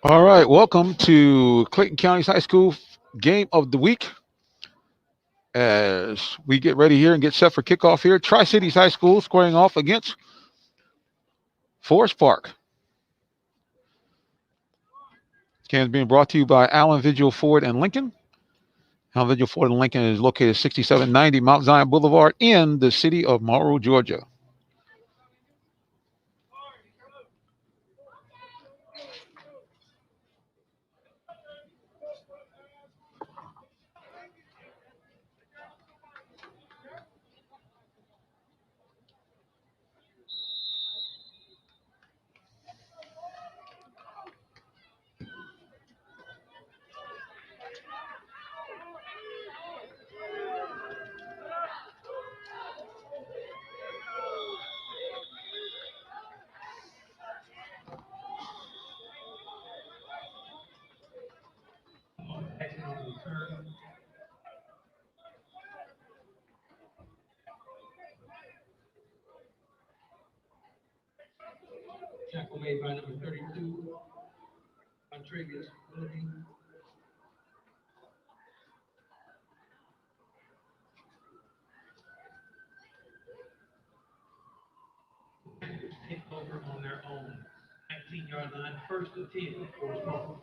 All right, welcome to Clayton County's High School Game of the Week. As we get ready here and get set for kickoff here, Tri-Cities High School squaring off against Forest Park. Game is being brought to you by Allen Vigil Ford and Lincoln. Allen Vigil Ford and Lincoln is located at 6790 Mount Zion Boulevard in the city of Morrow, Georgia. Tackle made by number 32, Untitled Chapter. Take over on their own 19-yard line, first and 10 for Forest.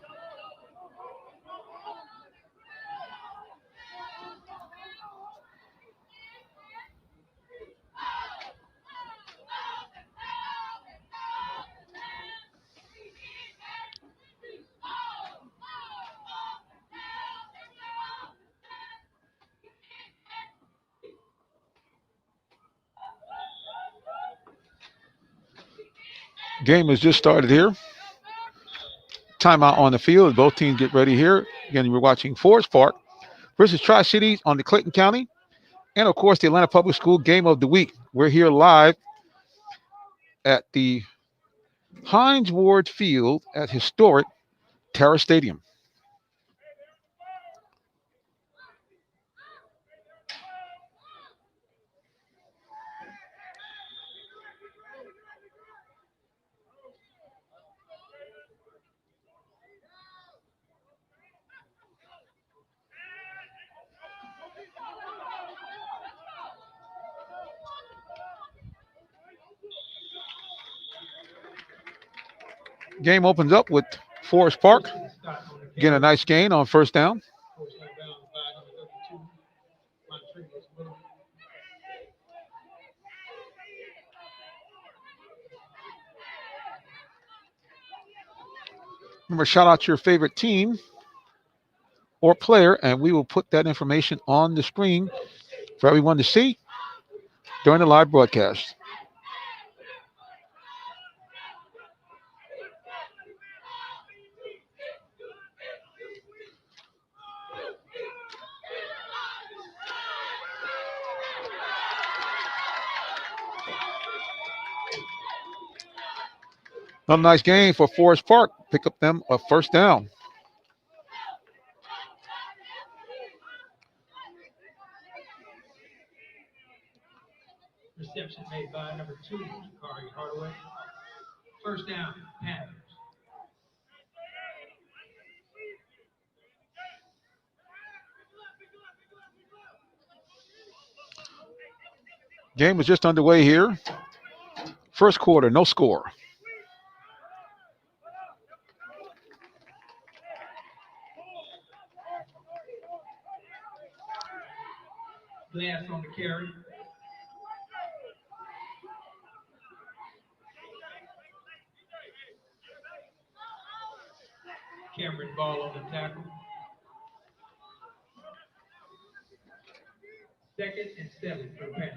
Game has just started here. Timeout on the field as both teams get ready here. Again, we're watching Forest Park versus Tri-Cities on the Clayton County and, of course, the Atlanta Public School Game of the Week. We're here live at the Hines Ward Field at historic Terra Stadium. Game opens up with Forest Park. Again, a nice gain on first down. Remember, shout out your favorite team or player, and we will put that information on the screen for everyone to see during the live broadcast. Another nice game for Forest Park. Pick up them a first down. Reception made by number 2, Kari Hardaway. First down, Panthers. Game is just underway here. First quarter, no score. Glass on the carry. Cameron Ball on the tackle. Second and 7 for the Panthers.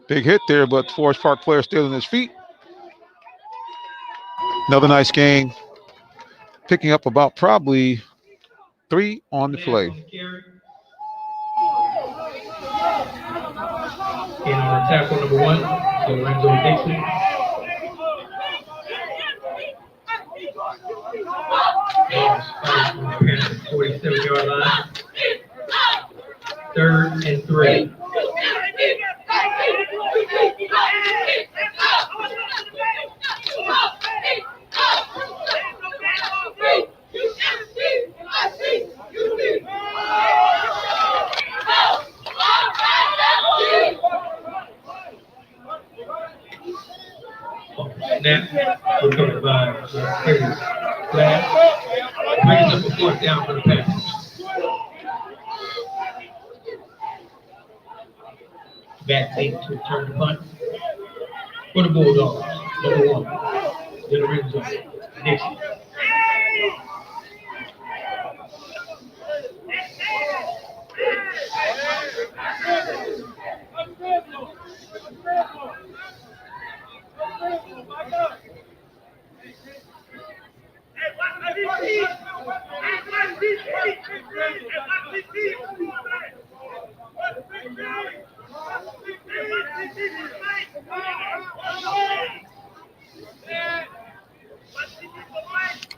Big hit there, but Forest Park player still on his feet. Another nice game. Picking up about probably 3 on the play. And on tackle number 1, Lorenzo Dixon. Panthers 47-yard line. Third and 3. Snap, recovered by Clayton. Flag, brings up a 4th down for the Panthers. Back team to return the punt for the Bulldogs. Number 1, to the red zone. Nixon.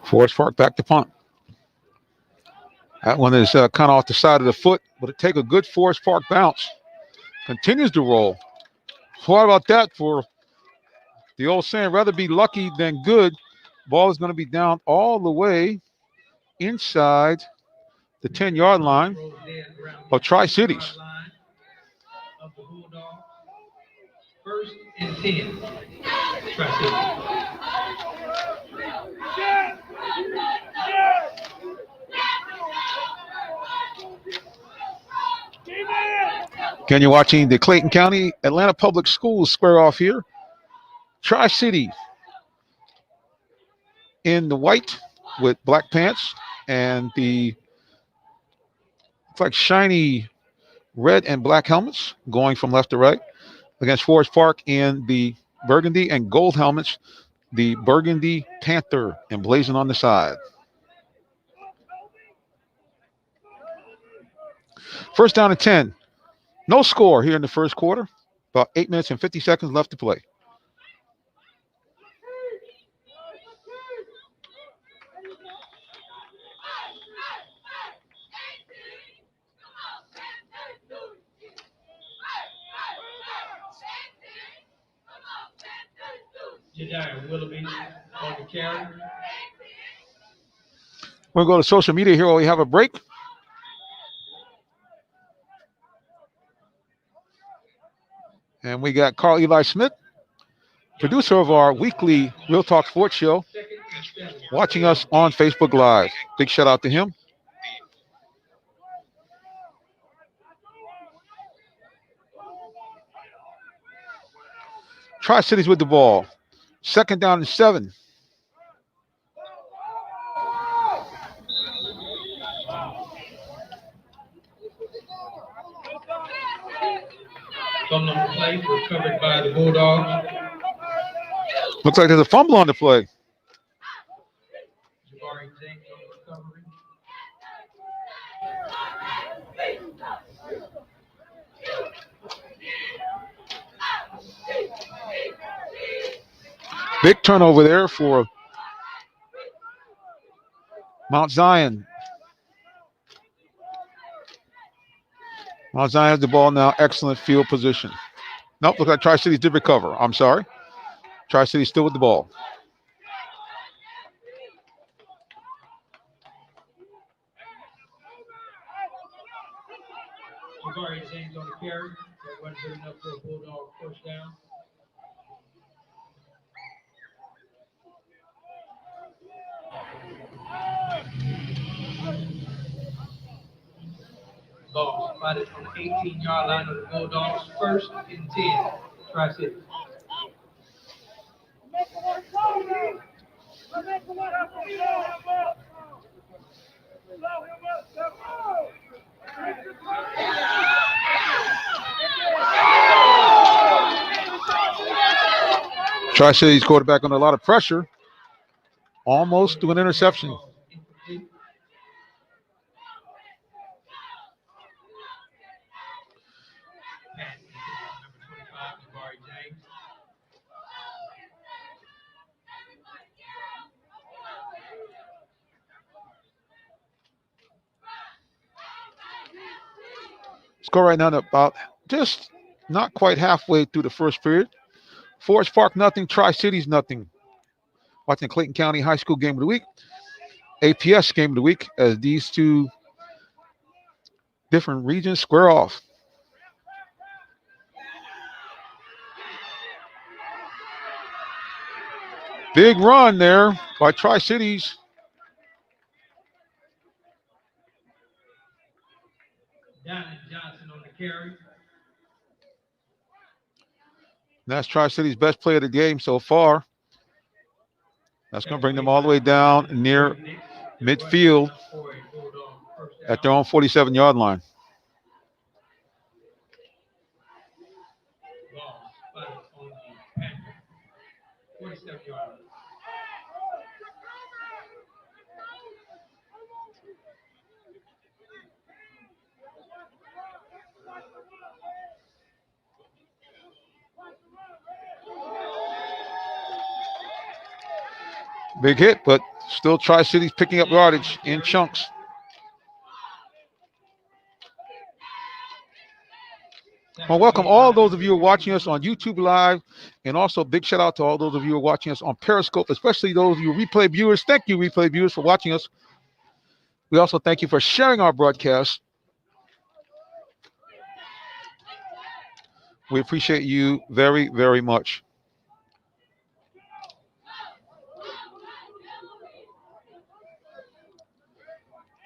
Forest Park back to punt. That one is kind of off the side of the foot, but it take a good Forest Park bounce. Continues to roll. So what about that for the old saying, rather be lucky than good. Ball is going to be down all the way inside the 10-yard line of Tri-Cities. Of the Bulldogs. 1st and 10. Tri-Cities. Again, you're watching the Clayton County Atlanta Public Schools square off here. Tri-City in the white with black pants and the it's like shiny red and black helmets going from left to right against Forest Park in the burgundy and gold helmets, the burgundy panther emblazoned on the side. 1st down and 10. No score here in the first quarter. About 8 minutes and 50 seconds left to play. Jediah Willoughby on the carry. We'll go to social media here while we have a break. And we got Carl Eli Smith, producer of our weekly Real Talk Sports Show, watching us on Facebook Live. Big shout out to him. Tri-Cities with the ball. 2nd down and 7. Fumble on the play, recovered by the Bulldogs. Looks like there's a fumble on the play. Jabari James on the recovery. Big turnover there for Mount Zion. Mount Zion has the ball now. Excellent field position. Nope, looks like Tri-Cities did recover. I'm sorry. Tri-Cities still with the ball. Jabari James on the carry. That wasn't good enough for a Bulldog 1st down. Ball spotted on the 18-yard line of the Bulldogs. 1st and 10. Tri-Cities. Tri-Cities quarterback under a lot of pressure. Almost to an interception. Score right now at about just not quite halfway through the first period. Forest Park nothing, Tri Cities nothing. Watching Clayton County High School game of the week, APS game of the week, as these two different regions square off. Big run there by Tri Cities. Donnie Johnson on the carry. That's Tri Cities' best play of the game so far. That's going to Taken bring away them all by the way number down 11, near Jordan Nix. They're rushing midfield up for a Bulldog first at down. their own 47-yard line. Ball spotted on the Panther. 47-yard line. Big hit, but still Tri Cities picking up Shanks on the yardage in carry. chunks. Well, Taken welcome away all by those of number you who are watching us 21. on YouTube Live, and also big shout out to all those of you who are watching us on Periscope, especially those of you replay viewers. Thank you, replay viewers, for watching us. We also thank you for sharing our broadcast. We appreciate you very, very much.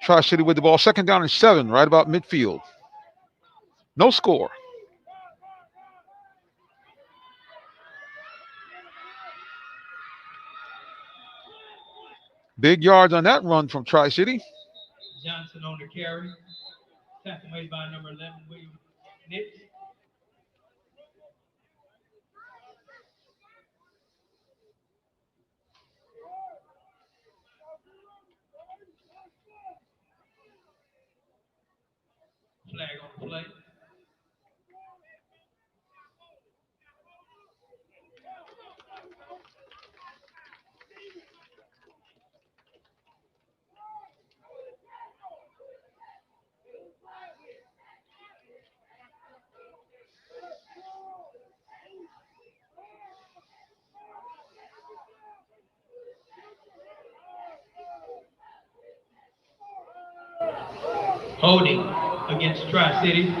Tri City with the ball, second down and 7, right about midfield. No score. Big yards on that run from Tri City. Johnson on the carry. Taken away by number 11, William Nix. Flag on the play. Holding against Tri City.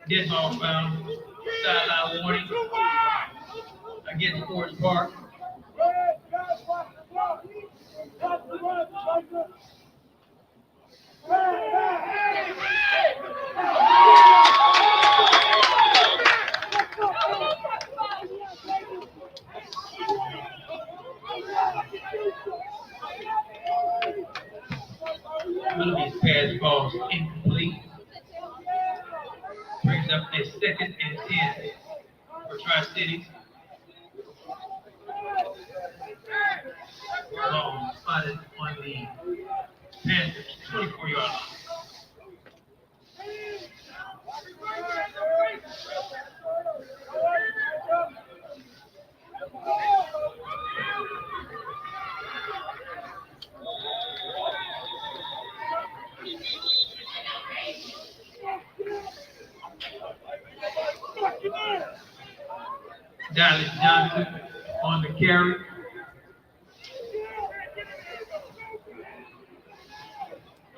Dead ball found. Sideline warning against Forest Park. Willoughby's pass falls incomplete. Brings up a second and 10 for Tri Cities. Ball spotted on the Panthers, 24-yard line. Dallas Johnson on the carry.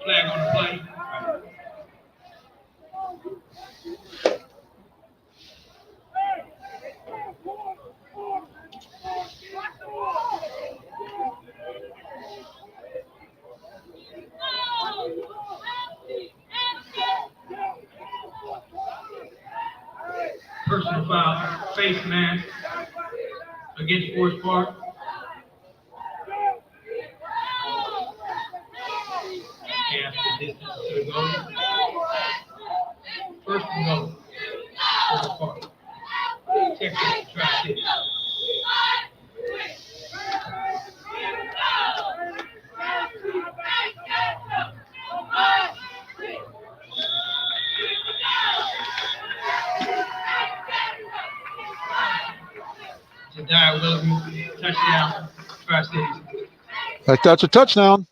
Flag on the play. Personal foul, face mask against Forest Park. Half the distance to the goal. First and goal. Forest Park. Texas Tri-City. Jediah Willoughby, touchdown, Tri-Cities. That's a touchdown.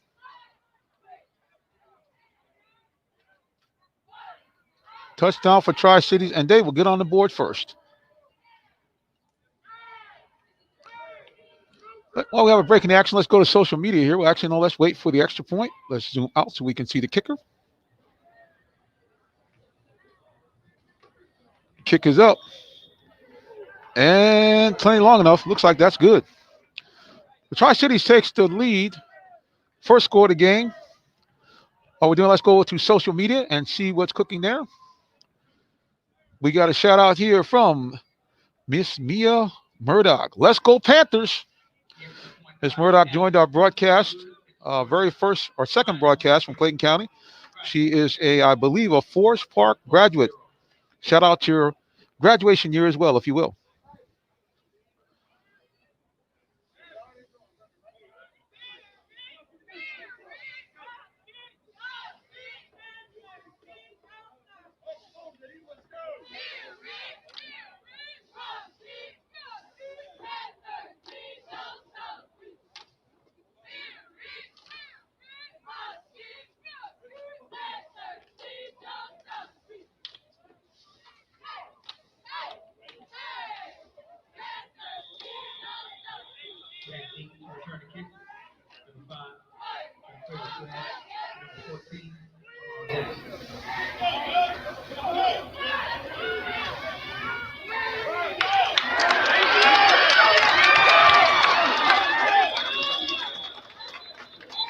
Touchdown for Tri-Cities, and they will get on the board first. While we have a break in the action, let's go to social media here. Well, actually, no, let's wait for the extra point. Let's zoom out so we can see the kicker. Kick is up. And plenty long enough. Looks like that's good. The Tri-Cities takes the lead. First score of the game. All we're doing, let's go to social media and see what's cooking there. We got a shout out here from Miss Mia Murdoch. Let's go Panthers. Miss Murdoch joined our broadcast, very first or second broadcast from Clayton County. She is I believe, a Forest Park graduate. Shout out to your graduation year as well, if you will.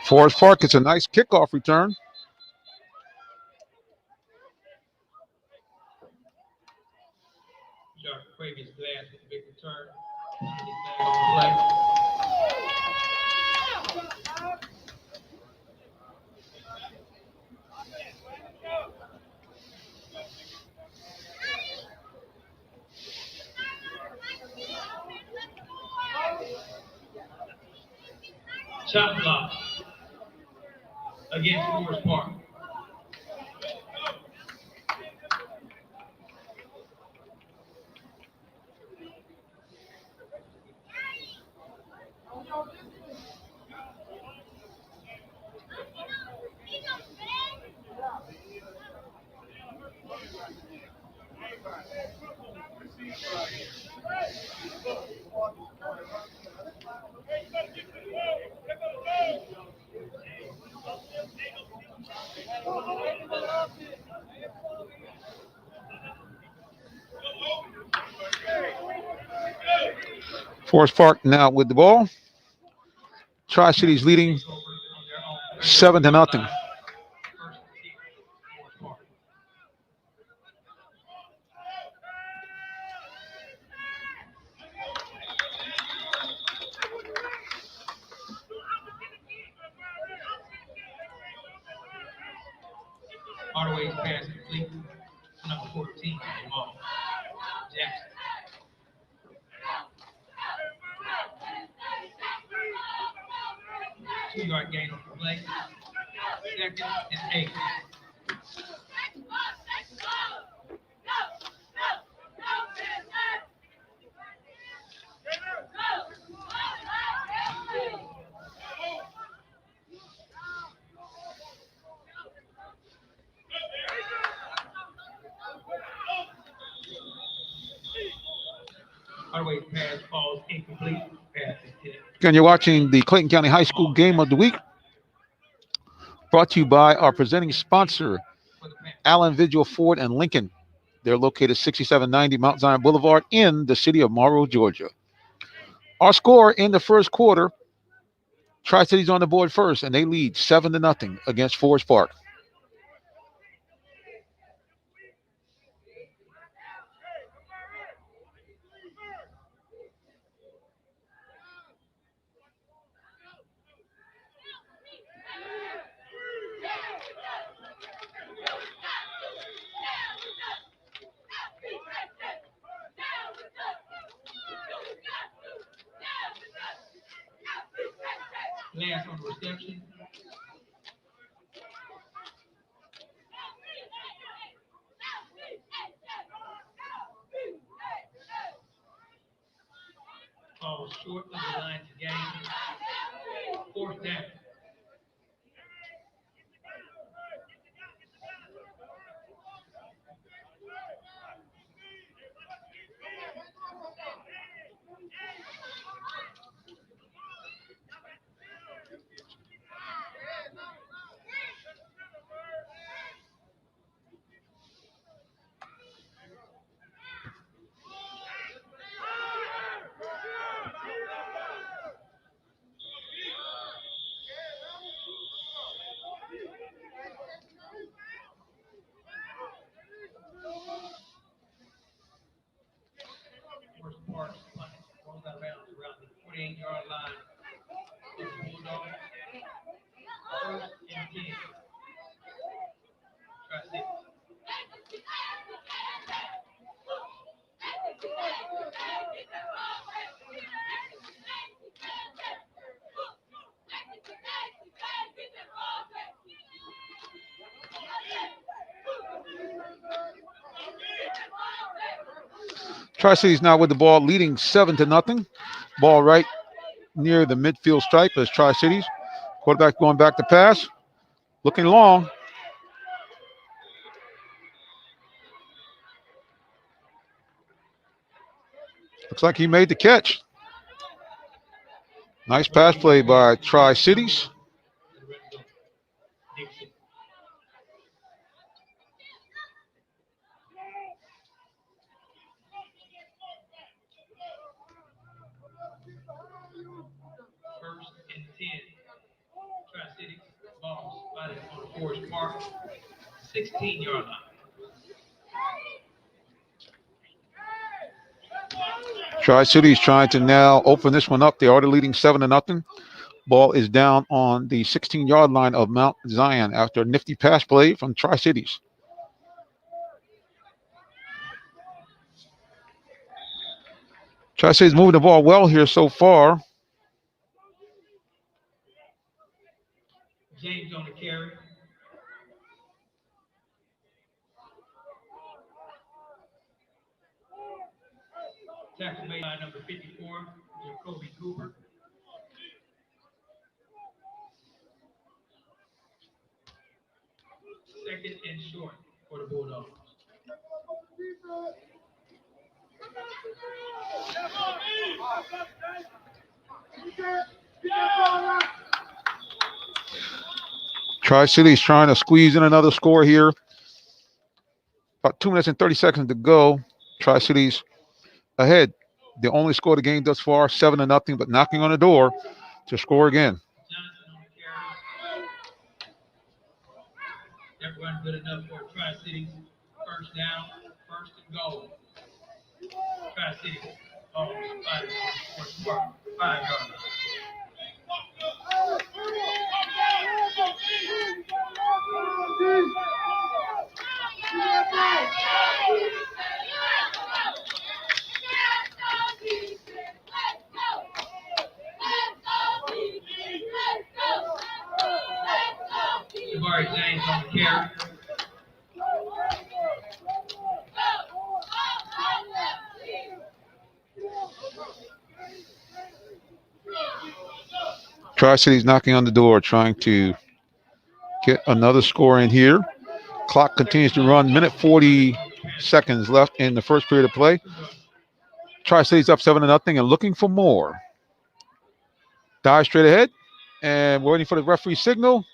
Forest Park, it's a nice kickoff return. Previous glass with a big return. On the play. Chop block against Forest Park. Forest Park now with the ball. Tri-Cities leading 7-0. Hardaway's pass complete. Number 14, Jamal Jackson. Two-yard gain on the play. Second and 8. Hardaway Broadway's pass falls incomplete. Pass intended Again, you're watching the Clayton County High School Game of the Week, brought to you by our presenting sponsor, for the Panthers. Allen Vigil Ford and Lincoln. They're located 6790 Mount Zion Boulevard in the city of Morrow, Georgia. Our score in the first quarter, Tri-Cities on the board first, and they lead 7-0 against Forest Park. Last on the reception. Falls short of the line to gain. Fourth down. Forest Park rolls out of bounds around the 48-yard line. Cities Bulldogs. First and 10. Tri-Cities. Tri-Cities now with the ball, leading 7-0. Ball right near the midfield stripe as Tri-Cities. Quarterback going back to pass. Looking long. Looks like he made the catch. Nice pass play by Tri-Cities. Dixon. First and 10. Tri-Cities. Ball spotted on the Forest Park 16-yard line. Tri-Cities trying to now open this one up. They are leading 7-0. Ball is down on the 16-yard line of Mount Zion after a nifty pass play from Tri-Cities. Tri-Cities moving the ball well here so far. James on the carry. Tackle made by number 54, Jacoby Cooper. Second and short for the Bulldogs. Tri-Cities trying to squeeze in another score here. About 2 minutes and 30 seconds to go. Tri-Cities ahead. They only scored the game thus far, 7-0, but knocking on the door to score again. Johnson on the carry. That run good enough for Tri-Cities. First down, first and goal. Tri-Cities. Ball spotted on the Forest Park 5-yard line. Jabari James on the carry. Tri-Cities knocking on the door, trying to get another score in here. Clock continues to run. Minute 40 seconds left in the first period of play. Tri-Cities up 7-0 and looking for more. Dive straight ahead. And we're waiting for the referee signal.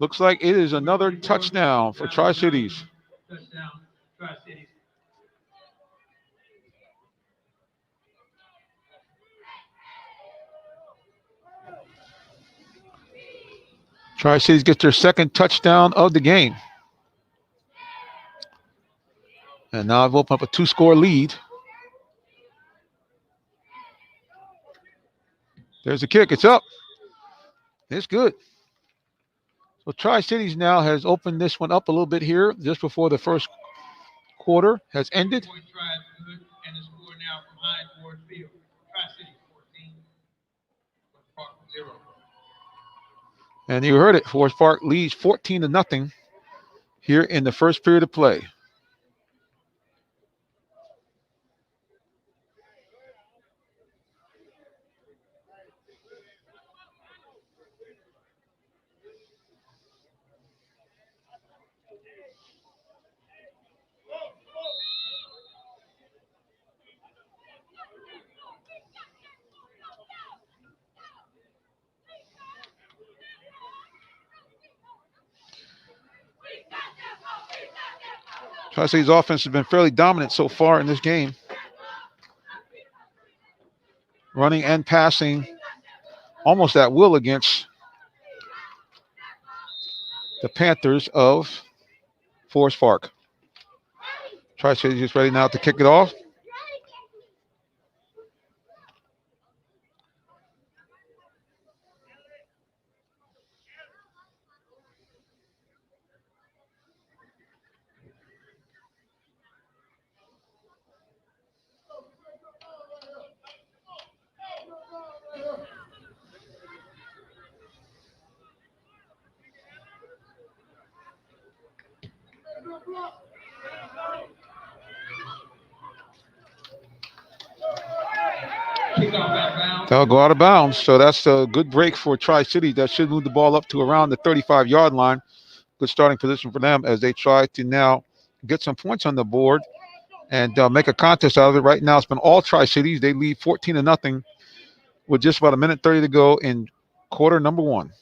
Looks like it is another touchdown for Tri-Cities. Touchdown, Tri-Cities. Tri-Cities gets their second touchdown of the game. And now I've opened up a 2-score lead. There's the kick. It's up. It's good. So Tri-Cities now has opened this one up a little bit here just before the first quarter has ended. Point try is good, and the score now from Hines Ward Field. Tri-Cities 14, Forest Park 0. And you heard it. Forest Park leads 14-0 here in the first period of play. Tri-Cities offense has been fairly dominant so far in this game. Running and passing almost at will against the Panthers of Forest Park. Tri-Cities is ready now to kick it off. Kickoff out of bounds. They'll go out of bounds. So that's a good break for Tri-Cities. That should move the ball up to around the 35-yard line. Good starting position for them as they try to now get some points on the board and make a contest out of it. Right now, it's been all Tri-Cities. They lead 14-0 with just about a minute 30 to go in quarter number one.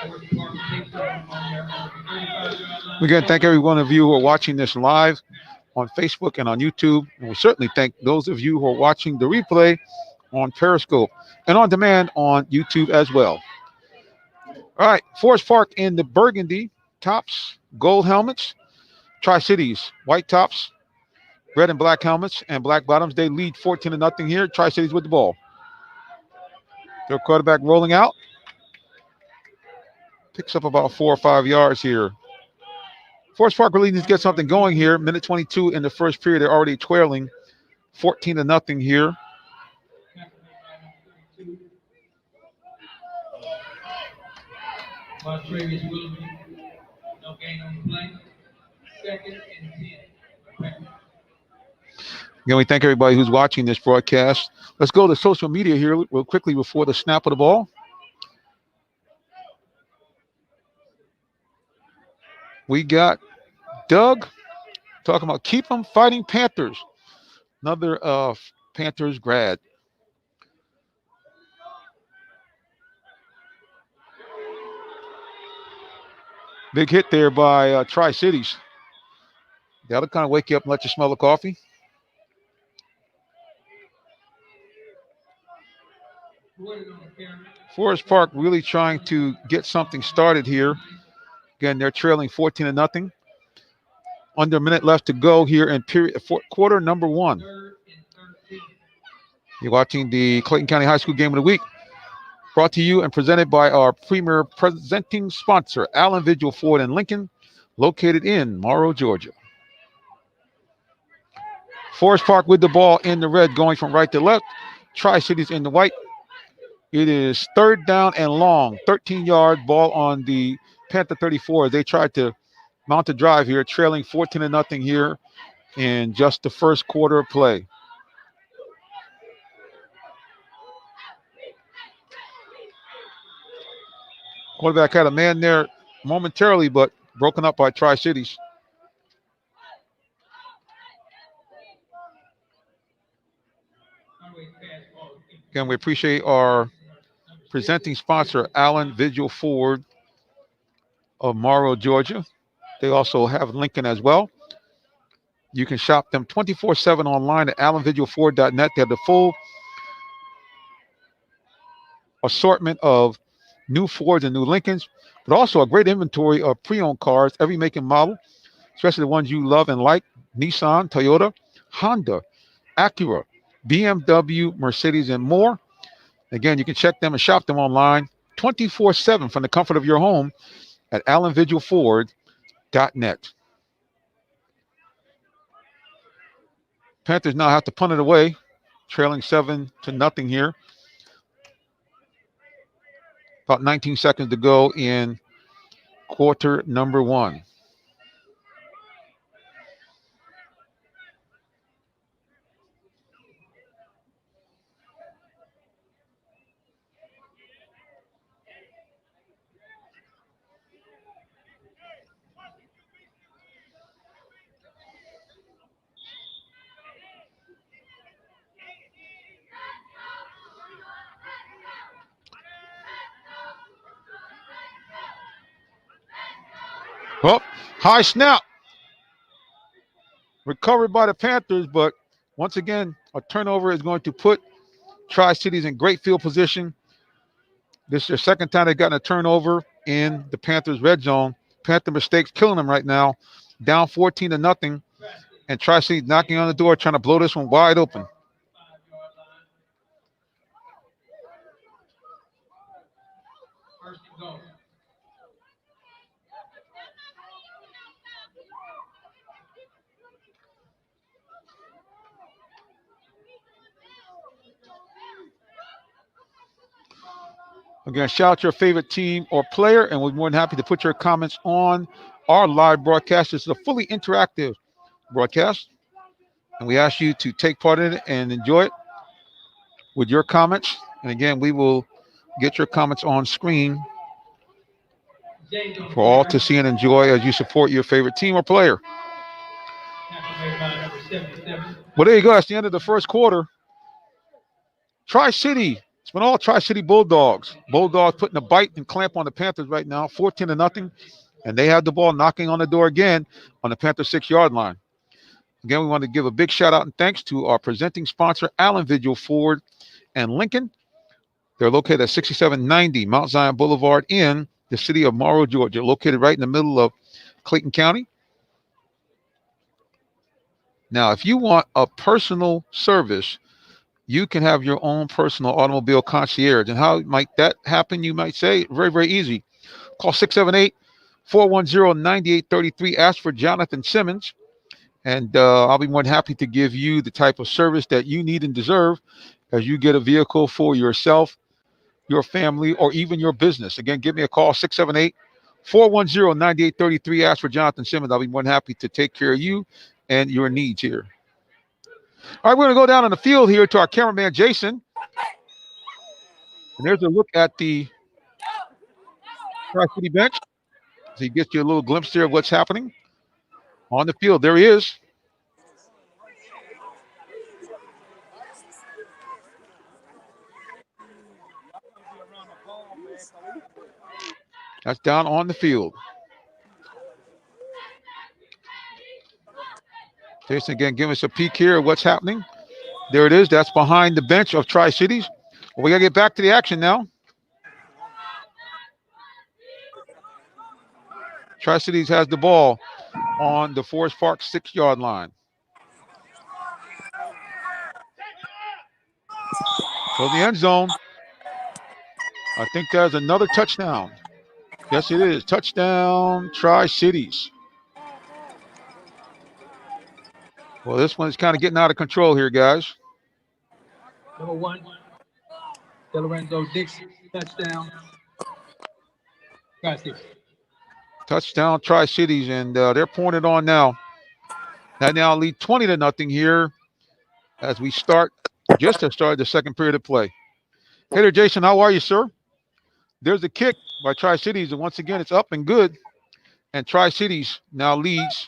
Forest Park takes it on their 35-yard line. Again, thank every one of you who are watching this live on Facebook and on YouTube. And we certainly thank those of you who are watching the replay on Periscope and on demand on YouTube as well. All right, Forest Park in the burgundy tops, gold helmets. Tri-Cities, white tops, red and black helmets, and black bottoms. They lead 14-0 here. Tri-Cities with the ball. Their quarterback rolling out. Picks up about 4 or 5 yards here. Forest Park really needs to get something going here. Minute 22 in the first period. They're already trailing 14-0 here. Montravius Williams, no gain on the play. Second and 10. Again, we thank everybody who's watching this broadcast. Let's go to social media here real quickly before the snap of the ball. We got Doug talking about keep them fighting Panthers. Another Panthers grad. Big hit there by Tri-Cities. That'll kind of wake you up and let you smell the coffee. Forest Park really trying to get something started here. Again, they're trailing 14-0. Under a minute left to go here in quarter number one. You're watching the Clayton County High School Game of the Week. Brought to you and presented by our premier presenting sponsor, Allen Vigil Ford and Lincoln, located in Morrow, Georgia. Forest Park with the ball in the red, going from right to left. Tri-Cities in the white. It is third down and long, 13-yard ball on the Panther 34. They tried to mount a drive here, trailing 14-0 here in just the first quarter of play. Quarterback had a man there momentarily, but broken up by Tri-Cities. Again, we appreciate our presenting sponsor, Allen Vigil Ford of Morrow, Georgia. They also have Lincoln as well. You can shop them 24/7 online at allenvigilford.net. They have the full assortment of new Fords and new Lincolns, but also a great inventory of pre-owned cars, every make and model, especially the ones you love and like: Nissan, Toyota, Honda, Acura, BMW, Mercedes, and more. Again, you can check them and shop them online 24/7 from the comfort of your home at allenvigilford.net. Panthers now have to punt it away, trailing 7-0 here. About 19 seconds to go in quarter number one. Well, high snap. Recovered by the Panthers, but once again, a turnover is going to put Tri-Cities in great field position. This is their second time they've gotten a turnover in the Panthers' red zone. Panther mistakes killing them right now. Down 14-0, and Tri-Cities knocking on the door, trying to blow this one wide open. First and goal. Again, shout out your favorite team or player, and we're more than happy to put your comments on our live broadcast. This is a fully interactive broadcast, and we ask you to take part in it and enjoy it with your comments. And again, we will get your comments on screen for all to see and enjoy as you support your favorite team or player. Well, there you go. That's the end of the first quarter. Tri-City. It's been all Tri-City Bulldogs. Bulldogs putting a bite and clamp on the Panthers right now, 14-0, and they have the ball knocking on the door again on the Panther 6-yard line. Again, we want to give a big shout out and thanks to our presenting sponsor, Allen Vigil Ford and Lincoln. They're located at 6790 Mount Zion Boulevard in the city of Morrow, Georgia, located right in the middle of Clayton County. Now, if you want a personal service, you can have your own personal automobile concierge. And how might that happen, you might say? Very, very easy. Call 678-410-9833. Ask for Jonathan Simmons, and I'll be more than happy to give you the type of service that you need and deserve as you get a vehicle for yourself, your family, or even your business. Again, give me a call, 678-410-9833. Ask for Jonathan Simmons. I'll be more than happy to take care of you and your needs here. All right, we're going to go down on the field here to our cameraman, Jason. And there's a look at the Tri-City bench. So he gets you a little glimpse there of what's happening on the field. There he is. That's down on the field. Jason, again, give us a peek here of what's happening. There it is. That's behind the bench of Tri-Cities. Well, we got to get back to the action now. Tri-Cities has the ball on the Forest Park 6-yard line. So the end zone. I think there's another touchdown. Yes, it is. Touchdown, Tri-Cities. Well, this one's kind of getting out of control here, guys. Number 1, DeLorenzo Dixon, touchdown. Tri-Cities. Touchdown, Tri-Cities, and they're pouring it on now. That now lead 20-0 here as we start just to start the second period of play. Hey there, Jason. How are you, sir? There's a kick by Tri-Cities, and once again, it's up and good. And Tri-Cities now leads.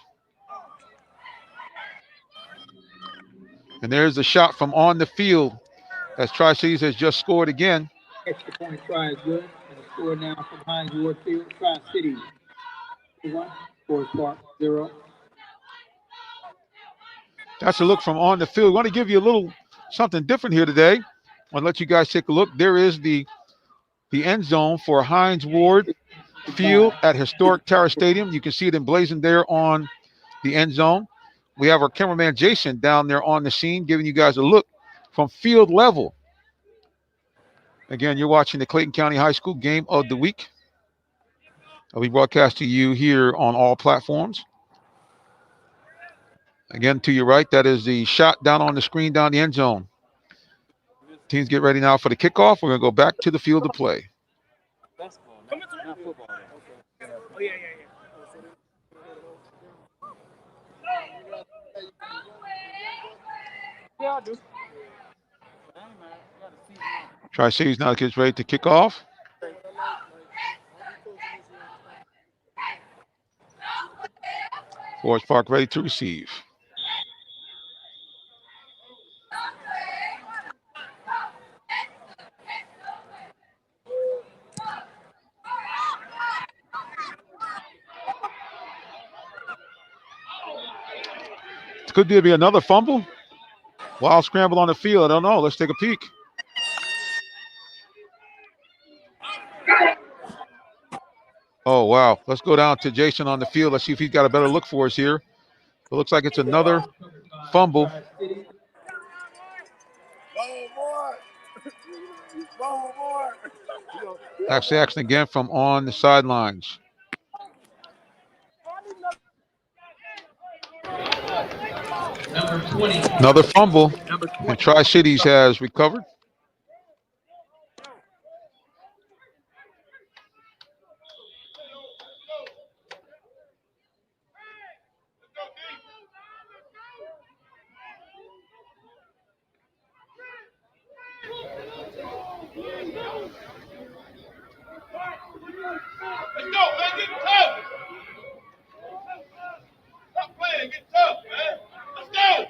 And there's the shot from on the field as Tri-Cities has just scored again. Extra point try is good. And the score now from Hines Ward Field. Tri-Cities 1, Forest Park 0. That's a look from on the field. We want to give you a little something different here today. I want to let you guys take a look. There is the end zone for Hines Ward Field at historic Terra Stadium. You can see it emblazoned there on the end zone. We have our cameraman Jason down there on the scene giving you guys a look from field level. Again, you're watching the Clayton County High School Game of the Week. We broadcast to you here on all platforms. Again, to your right, that is the shot down on the screen down the end zone. Teams get ready now for the kickoff. We're going to go back to the field of play. Basketball, not football. Oh, yeah. Yeah, I do. Tri-Cities now gets ready to kick off. Forest Park ready to receive. Could there be another fumble? Wild scramble on the field. I don't know. Let's take a peek. Oh, wow. Let's go down to Jason on the field. Let's see if he's got a better look for us here. It looks like it's another fumble. Actually, action again from on the sidelines. Number 20. Another fumble. Number 20. And Tri-Cities has recovered. Let's go, man. Get tough. Stop playing. Get tough, man. Let's go.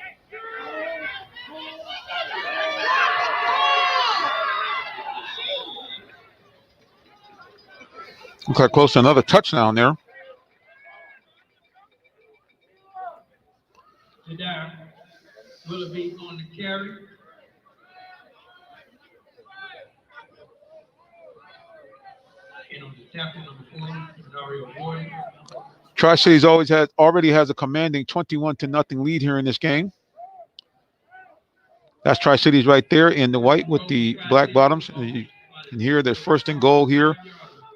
Looks like close to another touchdown there. Down. Willoughby on the carry. And on the tackle, number 40, Dario Boyd. Tri-Cities already has a commanding 21-0 lead here in this game. That's Tri-Cities right there in the white with the black bottoms. And here, they're first and goal here.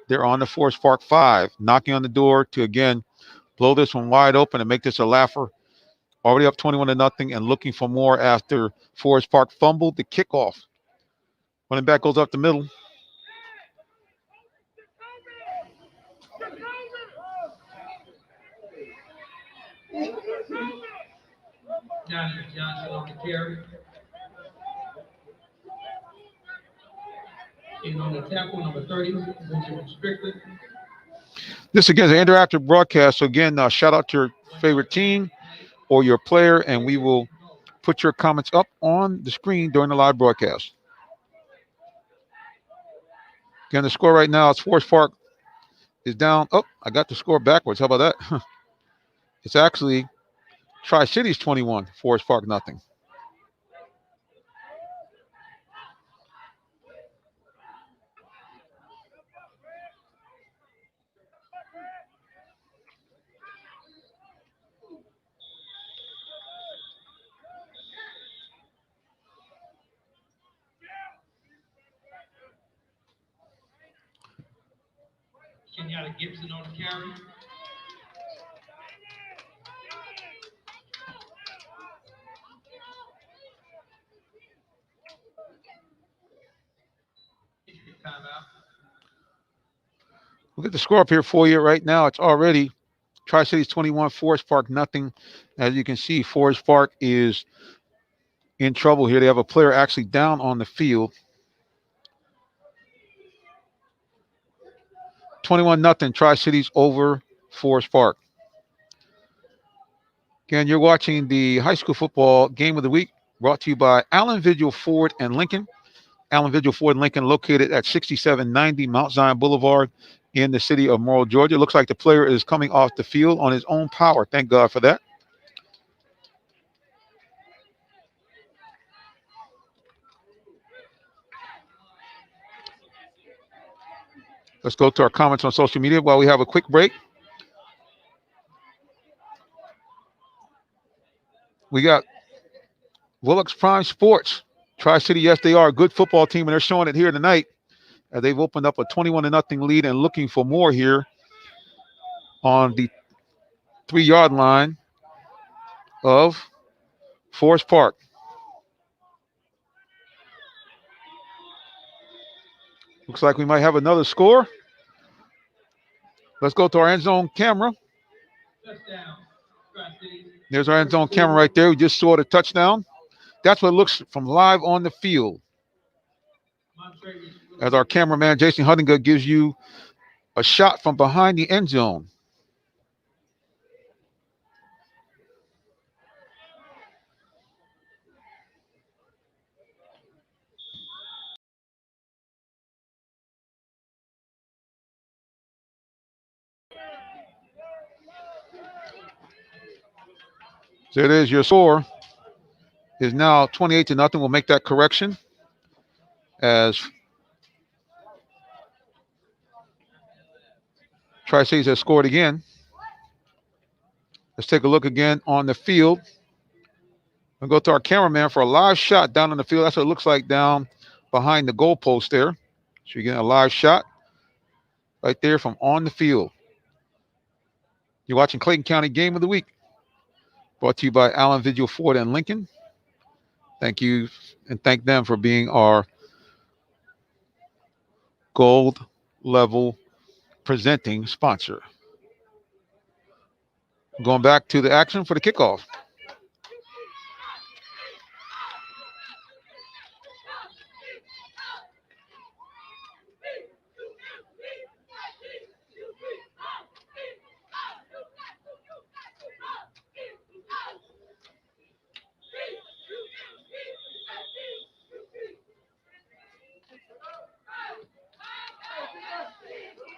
They're on the Forest Park 5, knocking on the door to, again, blow this one wide open and make this a laugher. Already up 21-0 and looking for more after Forest Park fumbled the kickoff. Running back goes up the middle. Johnson on the carry. And on the tackle, number 30, Benjamin Strickland. This again is an interactive broadcast. So again, shout out to your favorite team or your player, and we will put your comments up on the screen during the live broadcast. Again, the score right now is Forest Park is down. Oh, I got the score backwards. How about that? It's actually Tri-Cities 21, Forest Park nothing. Kenyatta Gibson on the carry. timeout. We'll get the score up here for you right now. It's already Tri-Cities 21, Forest Park nothing. As you can see, Forest Park is in trouble here. They have a player actually down on the field. 21-0, Tri-Cities over Forest Park. Again, you're watching the high school football game of the week brought to you by Allen Vigil Ford and Lincoln. Allen Vigil Ford and Lincoln located at 6790 Mount Zion Boulevard in the city of Morrill, Georgia. It looks like the player is coming off the field on his own power. Thank God for that. Let's go to our comments on social media while we have a quick break. We got Willox Prime Sports. Tri-City, yes, they are a good football team, and they're showing it here tonight as they've opened up a 21-0 lead and looking for more here on the 3-yard line of Forest Park. Looks like we might have another score. Let's go to our end zone camera. Touchdown. Tri-Cities. There's our end zone camera right there. We just saw the touchdown. That's what it looks from live on the field. As our cameraman, Jason Huttinger, gives you a shot from behind the end zone. So it is. Your score is now 28-0. We'll make that correction as Tri-Cities has scored again. Let's take a look again on the field. We'll go to our cameraman for a live shot down on the field. That's what it looks like down behind the goalpost there. So you're getting a live shot right there from on the field. You're watching Clayton County Game of the Week, brought to you by Allen Vigil Ford and Lincoln. Thank you, and thank them for being our gold level presenting sponsor. Going back to the action for the kickoff.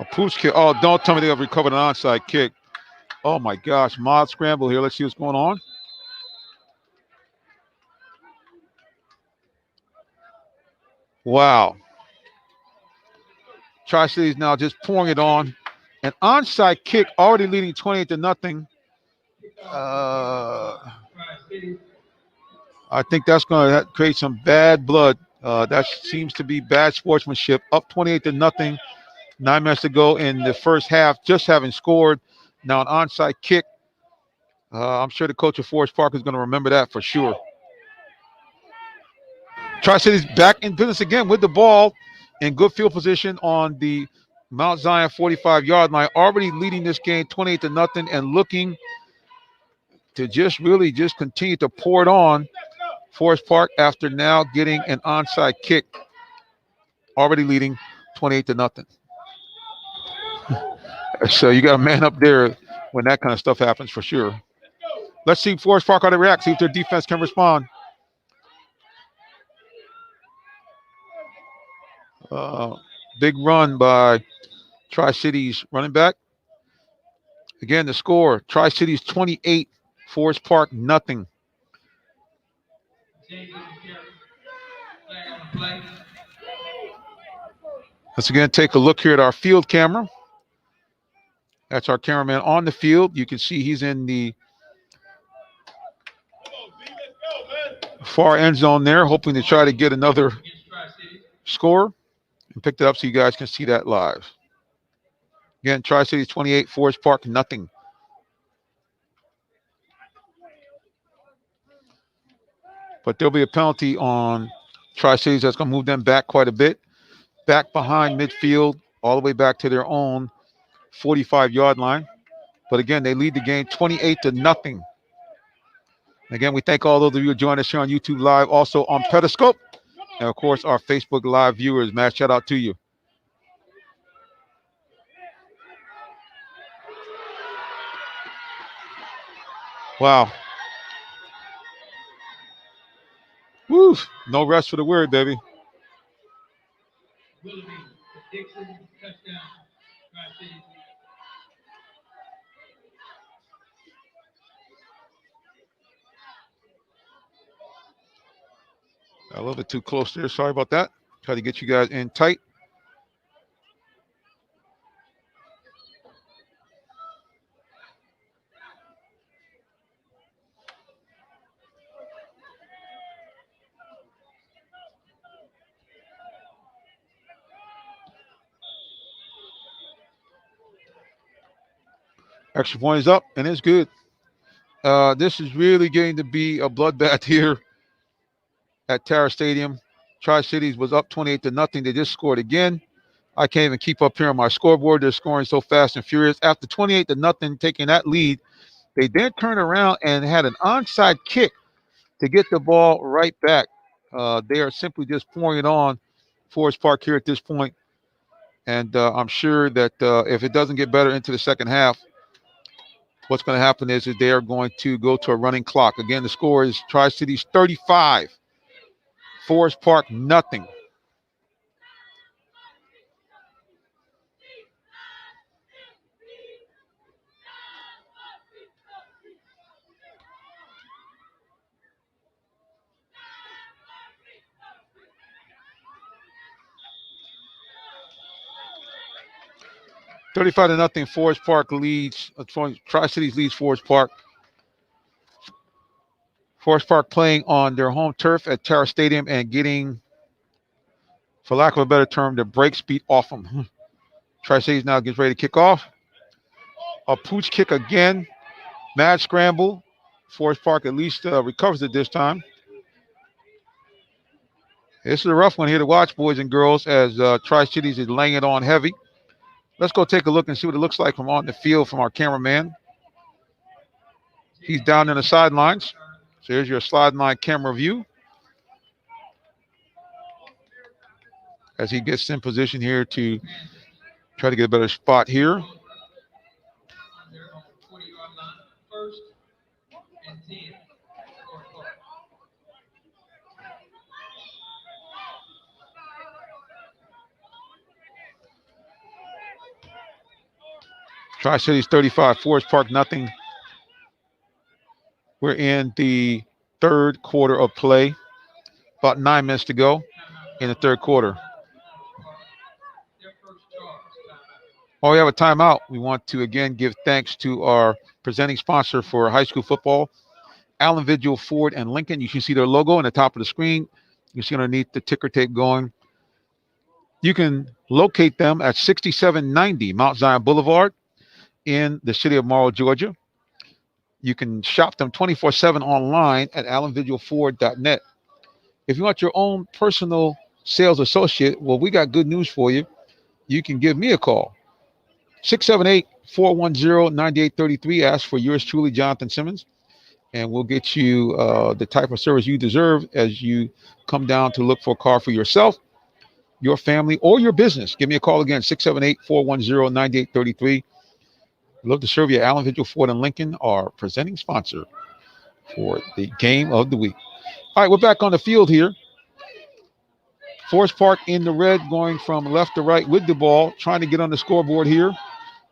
A pooch kick. Oh, don't tell me they have recovered an onside kick. Oh my gosh, mod scramble here. Let's see what's going on. Wow. Tri-Cities now just pouring it on. An onside kick already leading 28-0. I think that's going to create some bad blood. That seems to be bad sportsmanship. Up 28-0. 9 minutes to go in the first half, just having scored. Now an onside kick. I'm sure the coach of Forest Park is going to remember that for sure. Tri-Cities back in business again with the ball in good field position on the Mount Zion 45-yard line, already leading this game 28-0 and looking to just really just continue to pour it on Forest Park after now getting an onside kick, already leading 28-0. So you got a man up there when that kind of stuff happens for sure. Let's see Forest Park how they react, see if their defense can respond. Big run by Tri-Cities running back. Again, the score, Tri-Cities 28, Forest Park nothing. Let's again take a look here at our field camera. That's our cameraman on the field. You can see he's in the far end zone there, hoping to try to get another score and picked it up so you guys can see that live. Again, Tri-Cities 28, Forest Park nothing. But there'll be a penalty on Tri-Cities that's going to move them back quite a bit. back behind midfield, all the way back to their own 45-yard line. But again, they lead the game 28-0. Again, we thank all those of you who joined us here on YouTube Live, also on Periscope, and of course our Facebook Live viewers. Matt, shout out to you. Wow. Woo. No rest for the word, baby. Willoughby, Dixon, touchdown. Tri-Cities. A little bit too close there. Sorry about that. Try to get you guys in tight. Extra point is up, and it's good. This is really getting to be a bloodbath here at Tara Stadium. Tri-Cities was up 28-0. They just scored again. I can't even keep up here on my scoreboard. They're scoring so fast and furious. After 28-0, taking that lead, they then turned around and had an onside kick to get the ball right back. They are simply just pouring it on Forest Park here at this point. And I'm sure that if it doesn't get better into the second half, what's going to happen is they are going to go to a running clock. Again, the score is Tri-Cities 35, Forest Park nothing. $35-0. Forest Park leads. Tri-Cities leads Forest Park. Forest Park playing on their home turf at Tara Stadium and getting, for lack of a better term, the brakes beat off them. Tri-Cities now gets ready to kick off. A pooch kick again. Mad scramble. Forest Park at least recovers it this time. This is a rough one here to watch, boys and girls, as Tri-Cities is laying it on heavy. Let's go take a look and see what it looks like from on the field from our cameraman. He's down in the sidelines. So here's your sideline camera view as he gets in position here to try to get a better spot here. On their own 40-yard line. First and 10. Forest Park. Tri-Cities 35, Forest Park nothing. We're in the third quarter of play. About 9 minutes to go in the third quarter. Their first charge. Timeout. While we have a timeout, we want to again give thanks to our presenting sponsor for high school football, Allen Vigil, Ford, and Lincoln. You can see their logo on the top of the screen. You see underneath the ticker tape going. You can locate them at 6790 Mount Zion Boulevard in the city of Morrow, Georgia. You can shop them 24/7 online at allenvigilford.net. If you want your own personal sales associate, well, we got good news for you. You can give me a call. 678-410-9833. Ask for yours truly, Jonathan Simmons, and we'll get you the type of service you deserve as you come down to look for a car for yourself, your family, or your business. Give me a call again, 678-410-9833. We'd love to serve you. Allen Vigil, Ford, and Lincoln, our presenting sponsor for the game of the week. All right, we're back on the field here. Forest Park in the red, going from left to right with the ball, trying to get on the scoreboard here,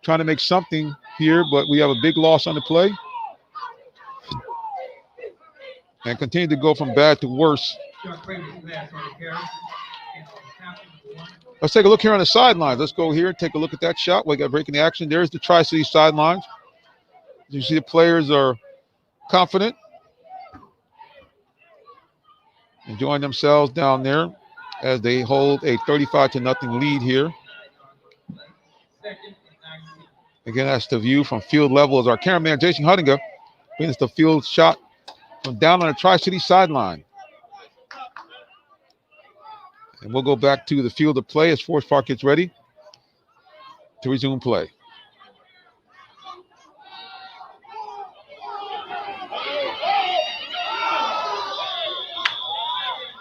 trying to make something here, but we have a big loss on the play. And continue to go from bad to worse. Sharp Raiders pass on the carry. And tackle number 1. Let's take a look here on the sidelines. Let's go here and take a look at that shot. We got breaking the action. There's the Tri-City sidelines. You see the players are confident, enjoying themselves down there as they hold a 35-0 lead here. Second and 19. Again, that's the view from field level as our cameraman, Jason Huttinger, brings the field shot from down on the Tri-City sideline. And we'll go back to the field of play as Forest Park gets ready to resume play.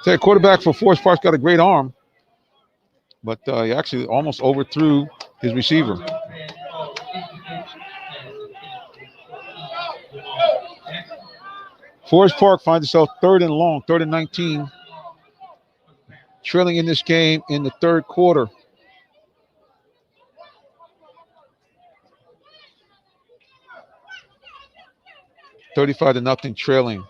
Say, quarterback for Forest Park's got a great arm, but he actually almost overthrew his receiver. Forest Park finds itself third and long, third and 19, trailing in this game in the third quarter. $35-0 trailing.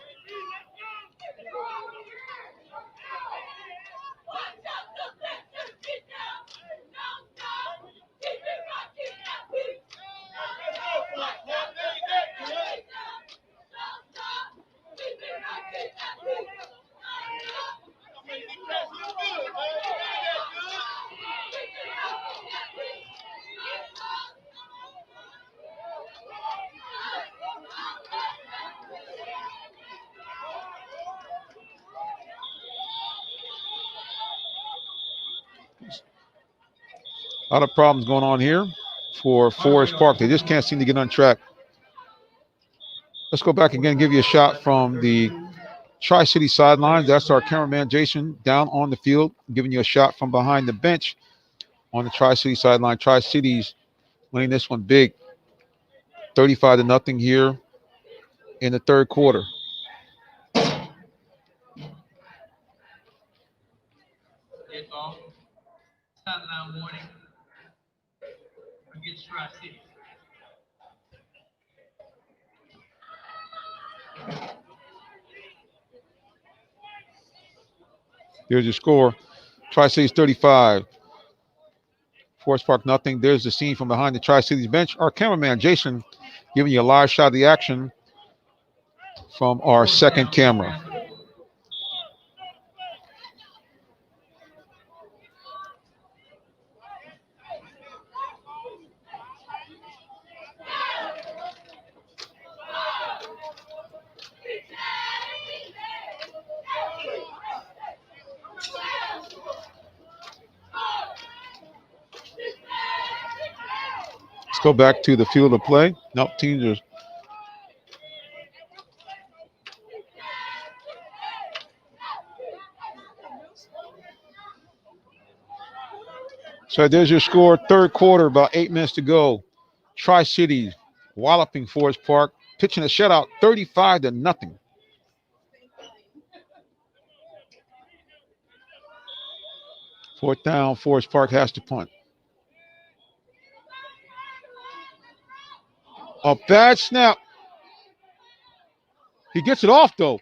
A lot of problems going on here for Forest Park. They just can't seem to get on track. Let's go back again and give you a shot from the Tri-City sidelines. That's our cameraman, Jason, down on the field, giving you a shot from behind the bench on the Tri-City sideline. Tri-Cities winning this one big, 35-0 here in the third quarter. Kickoff. Sideline warning against Tri-Cities. Here's your score. Tri-Cities 35. Forest Park nothing. There's the scene from behind the Tri-Cities bench. Our cameraman, Jason, giving you a live shot of the action from our second camera. Let's go back to the field of play. Nope, teams are. So there's your score. Third quarter, about 8 minutes to go. Tri-Cities walloping Forest Park, pitching a shutout, 35-0. Fourth down, Forest Park has to punt. A bad snap. He gets it off, though.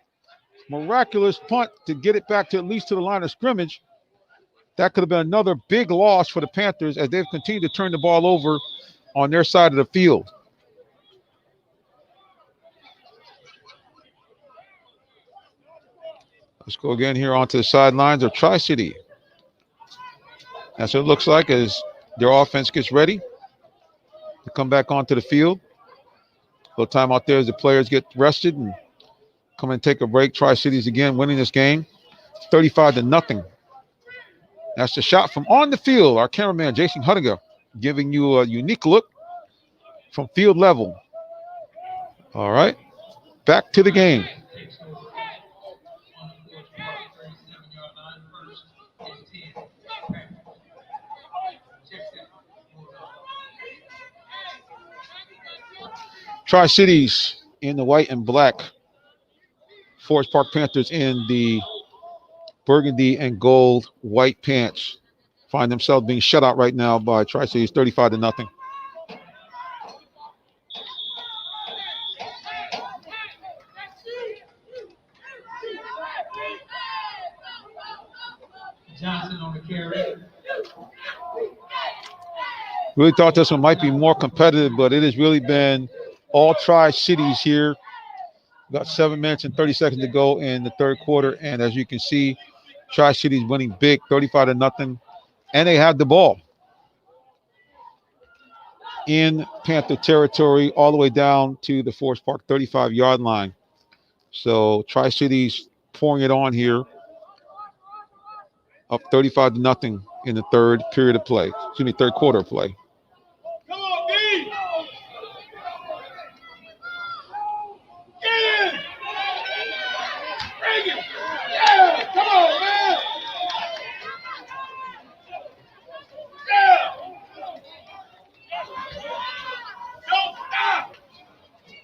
Miraculous punt to get it back to at least to the line of scrimmage. That could have been another big loss for the Panthers as they've continued to turn the ball over on their side of the field. Let's go again here onto the sidelines of Tri-City. That's what it looks like as their offense gets ready to come back onto the field. A little time out there as the players get rested and come and take a break. Tri-Cities again winning this game, 35-0. That's the shot from on the field. Our cameraman, Jason Huttiger, giving you a unique look from field level. All right, back to the game. Tri-Cities in the white and black. Forest Park Panthers in the burgundy and gold white pants find themselves being shut out right now by Tri-Cities, 35-0. Johnson on the carry. Really thought this one might be more competitive, but it has really been all Tri-Cities here. Got 7 minutes and 30 seconds to go in the third quarter. And as you can see, Tri-Cities winning big, 35-0. And they have the ball in Panther territory all the way down to the Forest Park 35-yard line. So Tri-Cities pouring it on here. Up 35-0 in the third period of play. Excuse me, third quarter of play. Come on, D. Get in. Bring it. Yeah. Come on, man. Yeah. Don't stop.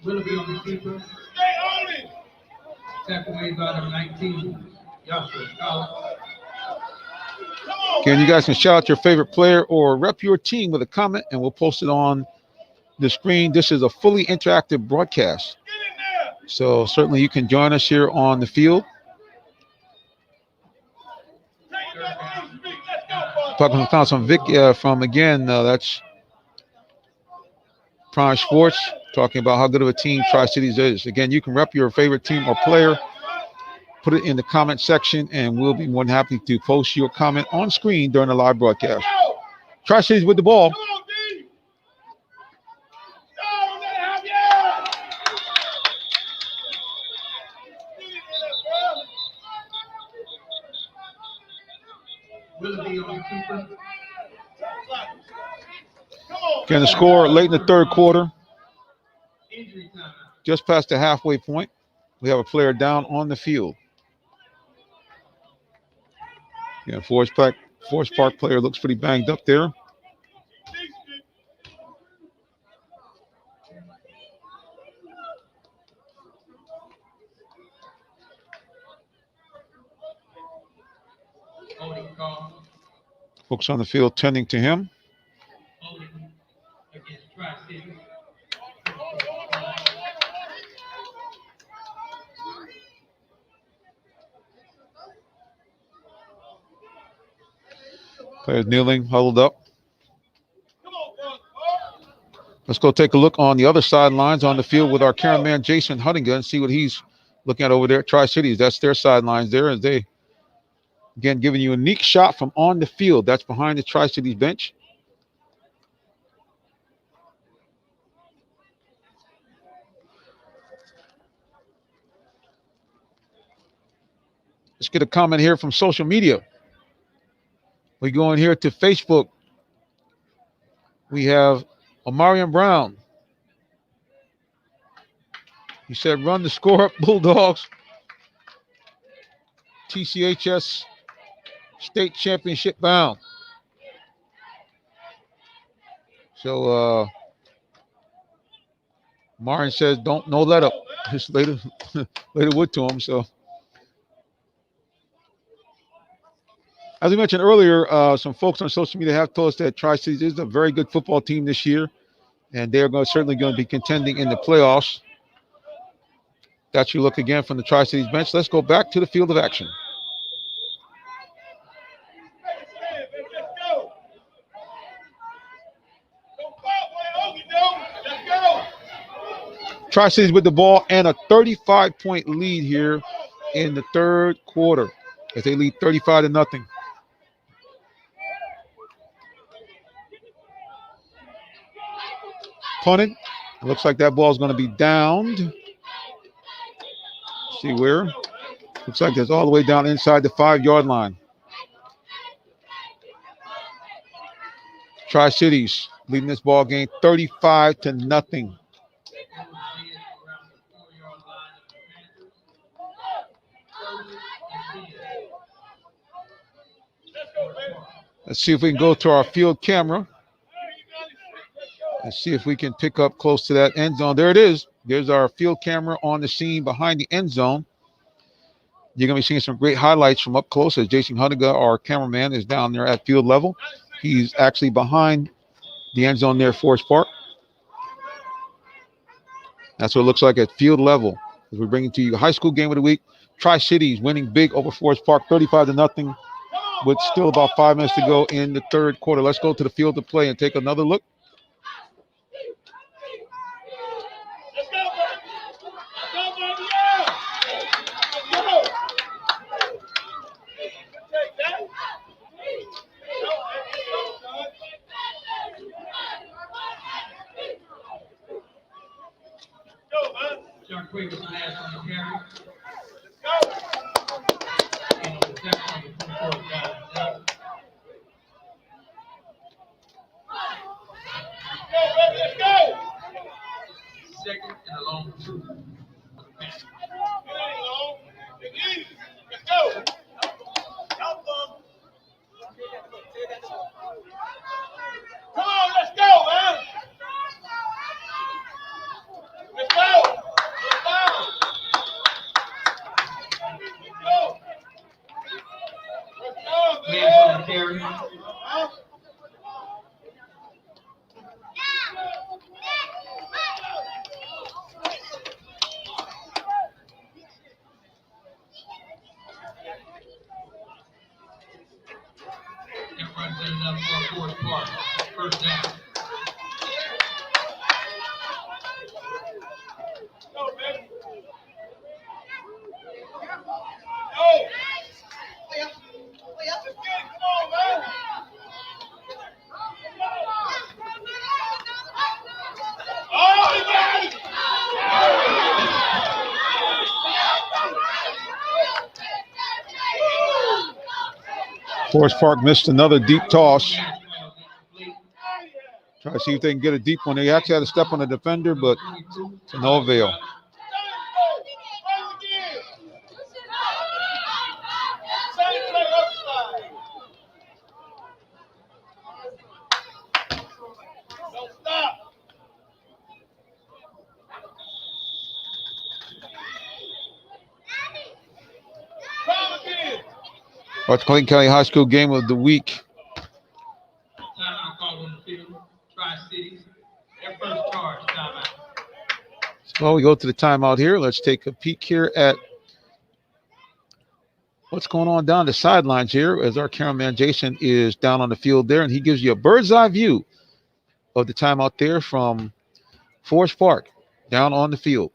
Willoughby on the keeper. Stay on it. Tackle made by number 19. Joshua Collins. Come on, Again, you man. guys can shout out your favorite player or rep your team with a comment, and we'll post it on the screen. This is a fully interactive broadcast, Get in there. so certainly you can join us here on the field. Take it back to East Street. Let's go, Forest Talking Park. about some Vic from again. That's Prime Sports talking about how good of a team Tri-Cities is. Again, you can rep your favorite team or player. Put it in the comment section, and we'll be more than happy to post your comment on screen during the live broadcast. Go. Tri-Cities with the ball. Come on, D. Go, let it happen. Yeah. Get in there, bro. Willoughby on the keeper. Come on. Again, the score late in the third quarter, Injury time. just past the halfway point. We have a player down on the field. Yeah, Forest Park player looks pretty banged up there. Holding call. Folks on the field tending to him. Holding against Tri-Cities. Players kneeling, huddled up. Come on, Forest Park. Let's go take a look on the other sidelines on the field with our cameraman Jason Huntinga and see what he's looking at over there at Tri-Cities. That's their sidelines there as they, again, giving you a unique shot from on the field. That's behind the Tri-Cities bench. Let's get a comment here from social media. We go in here to Facebook. We have Omarion Brown. He said, run the score up, Bulldogs. TCHS state championship bound. So Omarion says, don't, no let up. Just later wood to him. So as we mentioned earlier, some folks on social media have told us that Tri-Cities is a very good football team this year, and they're certainly going to be contending in the playoffs. That's your look again from the Tri-Cities bench. Let's go back to the field of action. Let's go. Don't fall, boy. Let's go. Tri-Cities with the ball and a 35-point lead here in the third quarter as they lead 35-0. Punted. It looks like that ball is going to be downed. See where? Looks like it's all the way down inside the 5-yard line. Tri-Cities leading this ball game 35-0. Let's see if we can go to our field camera and see if we can pick up close to that end zone. There it is. There's our field camera on the scene behind the end zone. You're going to be seeing some great highlights from up close as Jason Huntiga, our cameraman, is down there at field level. He's actually behind the end zone there at Forest Park. That's what it looks like at field level as we're bringing to you a high school game of the week. Tri-Cities winning big over Forest Park, 35-0, with still about 5 minutes to go in the third quarter. Let's go to the field to play and take another look. Let's go, baby. Let's go, baby. Yeah. Let's go. Take that. Go, man. John Quaid was last on the carry. Let's go. And on the second one, the 24 guy. up for Forest Park. First down. Forest Park missed another deep toss. Try to see if they can get a deep one. They actually had to step on the defender, but to no avail. Our Clayton County High School game of the week. Timeout called on the field. Tri-Cities. Their first charge. Timeout. Well, we go to the timeout here. Let's take a peek here at what's going on down the sidelines here as our cameraman Jason is down on the field there, and he gives you a bird's eye view of the timeout there from Forest Park down on the field.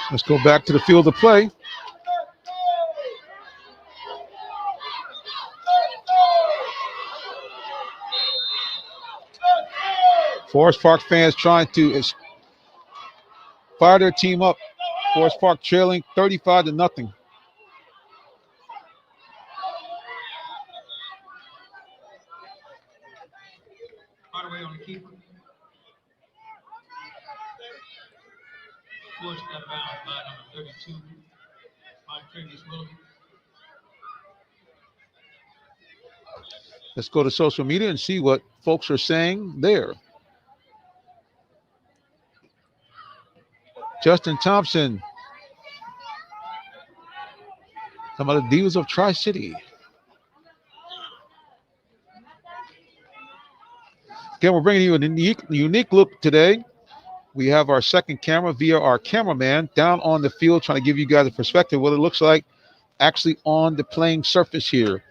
Let's go back to the field of play. Forest Park fans trying to fire their team up. Forest Park trailing 35-0. Hardaway on the keeper. Force got about by number 32. Previous Williams. Let's go to social media and see what folks are saying there. Justin Thompson. Some of the Divas of Tri-City. Again, we're bringing you a unique look today. We have our second camera via our cameraman down on the field trying to give you guys a perspective of what it looks like actually on the playing surface here.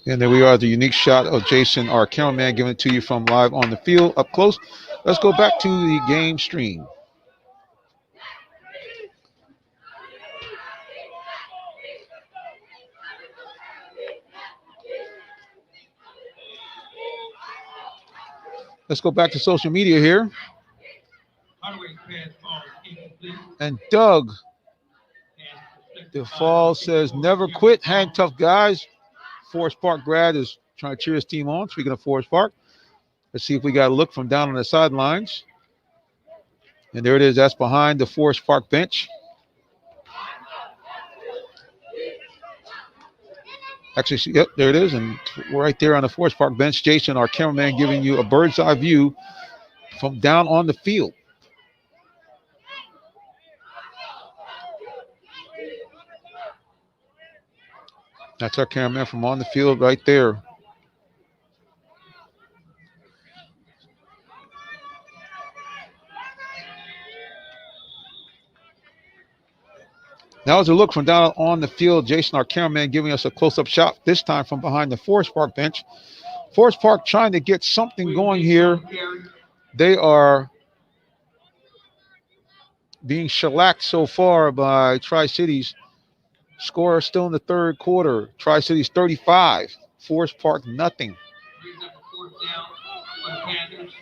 And there we are, the unique shot of Jason, our cameraman, giving it to you from live on the field up close. Let's go back to the game stream. Let's go back to social media here. And Doug DeFall says, never quit, hang tough, guys. Forest Park grad is trying to cheer his team on. Speaking of Forest Park, let's see if we got a look from down on the sidelines. And there it is. That's behind the Forest Park bench. Actually, yep, there it is. And right there on the Forest Park bench, Jason, our cameraman, giving you a bird's eye view from down on the field. That's our cameraman from on the field right there. That was a look from down on the field. Jason, our cameraman, giving us a close-up shot, this time from behind the Forest Park bench. Forest Park trying to get something going here. They are being shellacked so far by Tri-Cities. Score still in the third quarter. Tri-Cities 35, Forest Park nothing. Brings up a fourth down for the Panthers.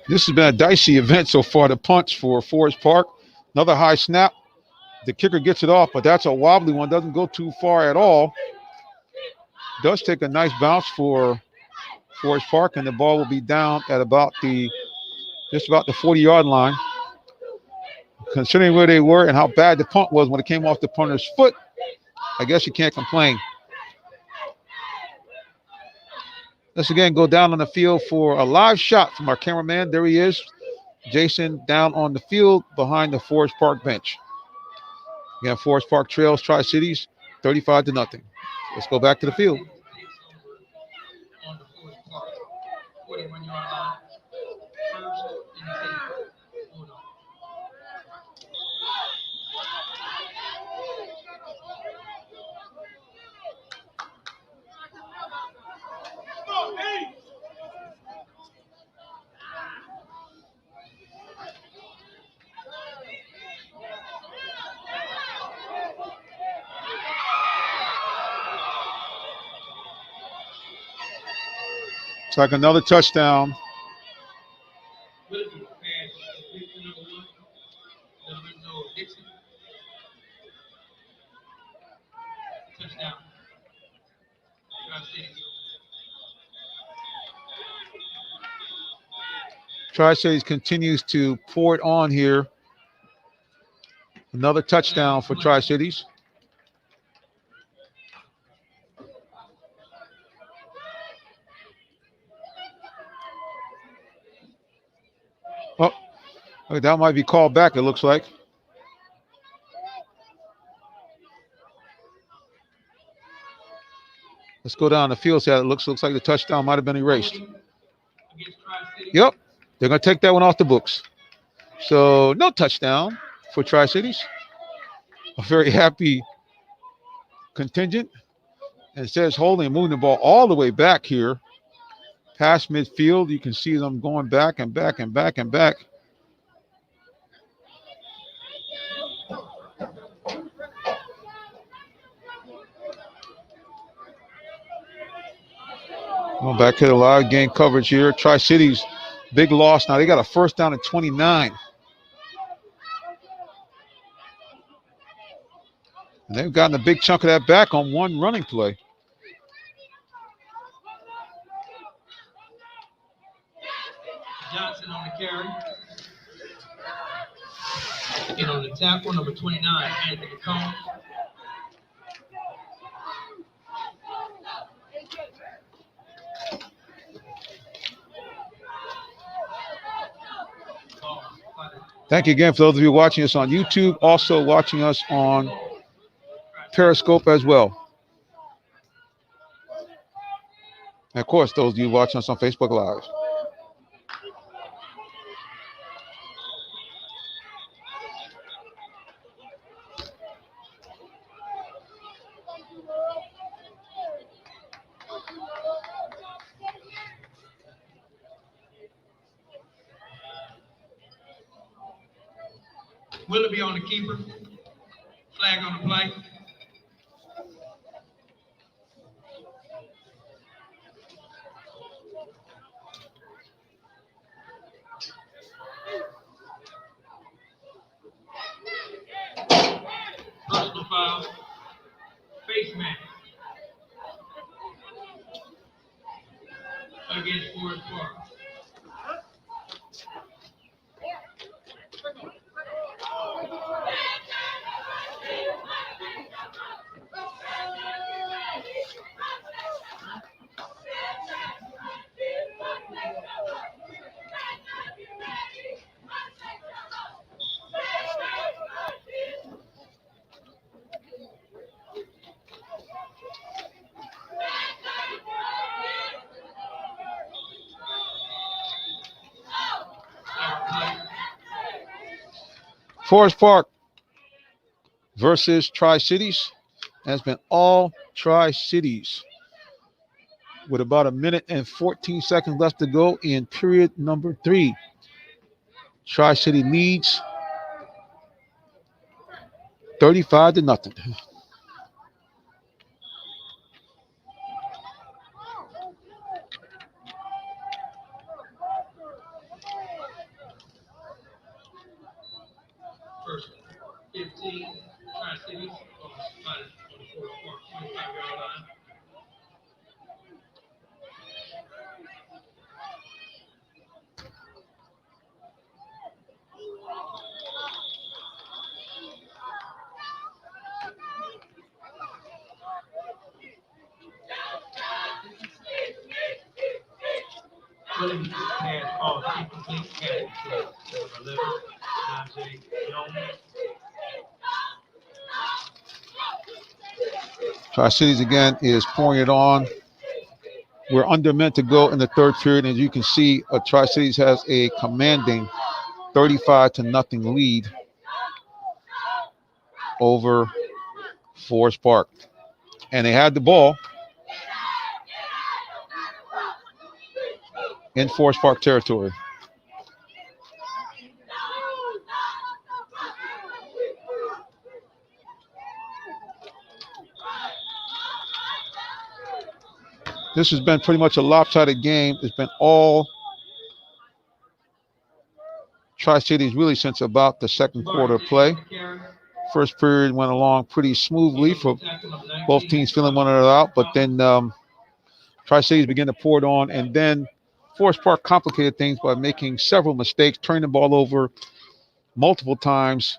This has been a dicey event so far. The punch for Forest Park. Another high snap. The kicker gets it off, but that's a wobbly one. Doesn't go too far at all. Does take a nice bounce for Forest Park, and the ball will be down at just about the 40-yard line. Considering where they were and how bad the punt was when it came off the punter's foot, I guess you can't complain. Let's again go down on the field for a live shot from our cameraman. There he is, Jason, down on the field behind the Forest Park bench. Again, Forest Park trails Tri-Cities 35-0. Let's go back to the field. On the Forest Park 41-yard line. First and 10. Hold on. It's like another touchdown. Will be pass complete to number 1. Lorenzo Dixon. Touchdown. Tri-Cities. Tri-Cities continues to pour it on here. Another touchdown for Tri-Cities. Oh, that might be called back, it looks like. Let's go down the field. See how it looks like the touchdown might have been erased. Yep, they're going to take that one off the books. So no touchdown for Tri-Cities. A very happy contingent. And it says holding and moving the ball all the way back here. Past midfield, you can see them going back and back and back and back. Going back to the live game coverage here. Tri-Cities, big loss. Now they got a first down at 29. And they've gotten a big chunk of that back on one running play. Johnson on the carry. And on the tackle, number 29, Anthony Combs. Thank you again for those of you watching us on YouTube, also watching us on Periscope as well. And of course, those of you watching us on Facebook Live. Willoughby on the keeper. Flag on the play. Personal foul. Face mask. Against Forest Park. Forest Park versus Tri-Cities has been all Tri-Cities with about a minute and 14 seconds left to go in period number 3. Tri-City leads 35 to nothing. First 15, Tri-Cities on the Forest Park 25-yard line. Williams pass all incomplete passes to number 11, Najee Jones. Tri-Cities again is pouring it on. We're under meant to go in the third period. As you can see, Tri-Cities has a commanding 35 to nothing lead over Forest Park. And they had the ball in Forest Park territory. This has been pretty much a lopsided game. It's been all Tri-Cities really since about the second quarter of play. First period went along pretty smoothly for both teams feeling one another out, but then Tri-Cities began to pour it on, and then Forest Park complicated things by making several mistakes, turning the ball over multiple times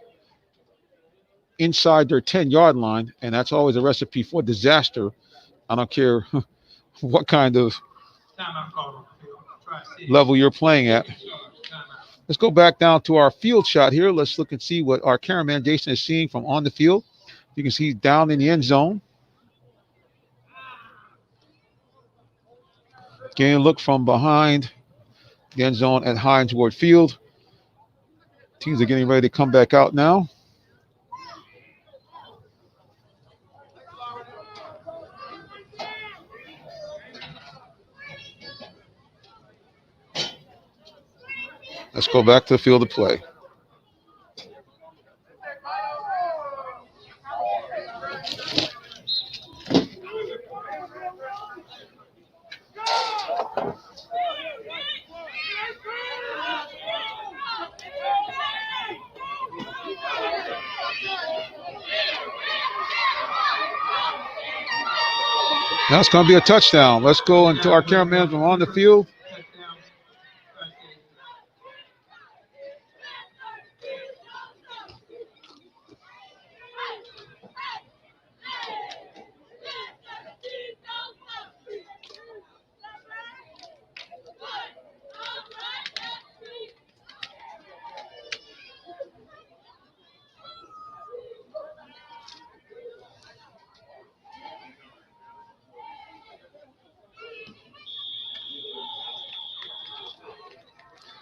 inside their 10-yard line, and that's always a recipe for disaster. I don't care what kind of level you're playing at. Let's go back down to our field shot here. Let's look and see what our cameraman Jason is seeing from on the field. You can see he's down in the end zone. Getting a look from behind the end zone at Hines Ward Field. Teams are getting ready to come back out now. Let's go back to the field of play. That's going to be a touchdown. Let's go into our cameraman from on the field.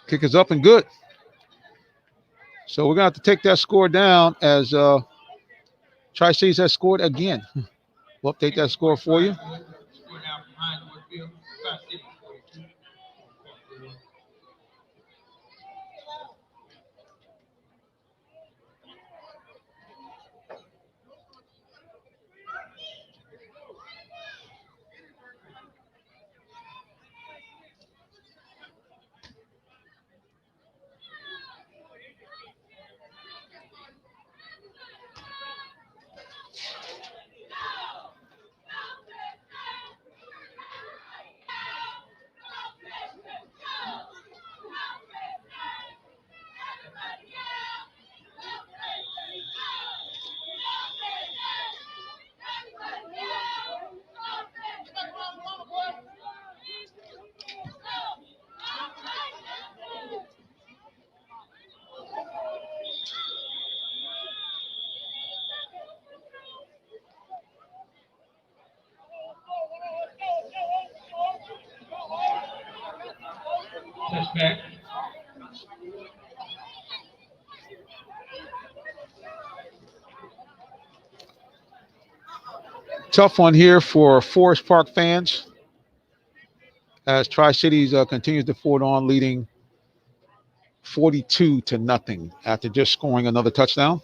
Kick is up and good. So we're going to have to take that score down as Tri-Cities has scored again. We'll update that score for you. Touchback. Tough one here for Forest Park fans as Tri-Cities continues to forward on, leading 42 to nothing after just scoring another touchdown.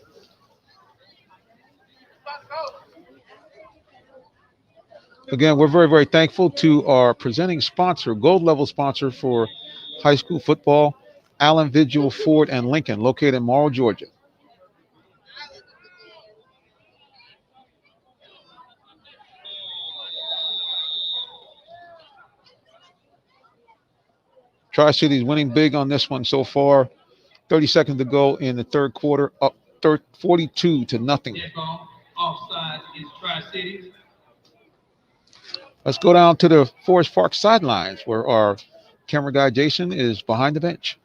Again, we're very, very thankful to our presenting sponsor, gold level sponsor for high school football, Allen Vigil Ford and Lincoln, located in Morrow, Georgia. Tri-Cities winning big on this one so far. 30 seconds to go in the third quarter, up 42 to nothing. Dead ball. Offside is Tri-Cities. Let's go down to the Forest Park sidelines where our camera guy Jason is behind the bench.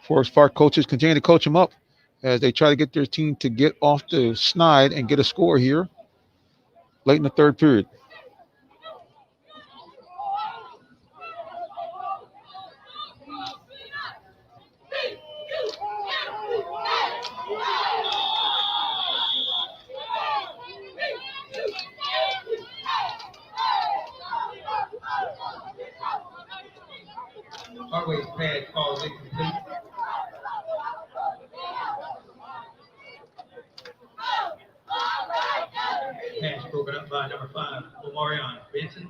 Forest Park coaches continue to coach them up as they try to get their team to get off the snide and get a score here late in the third period. Hardway's pass falls incomplete. Pass broken up by number 5, Omarion Benson.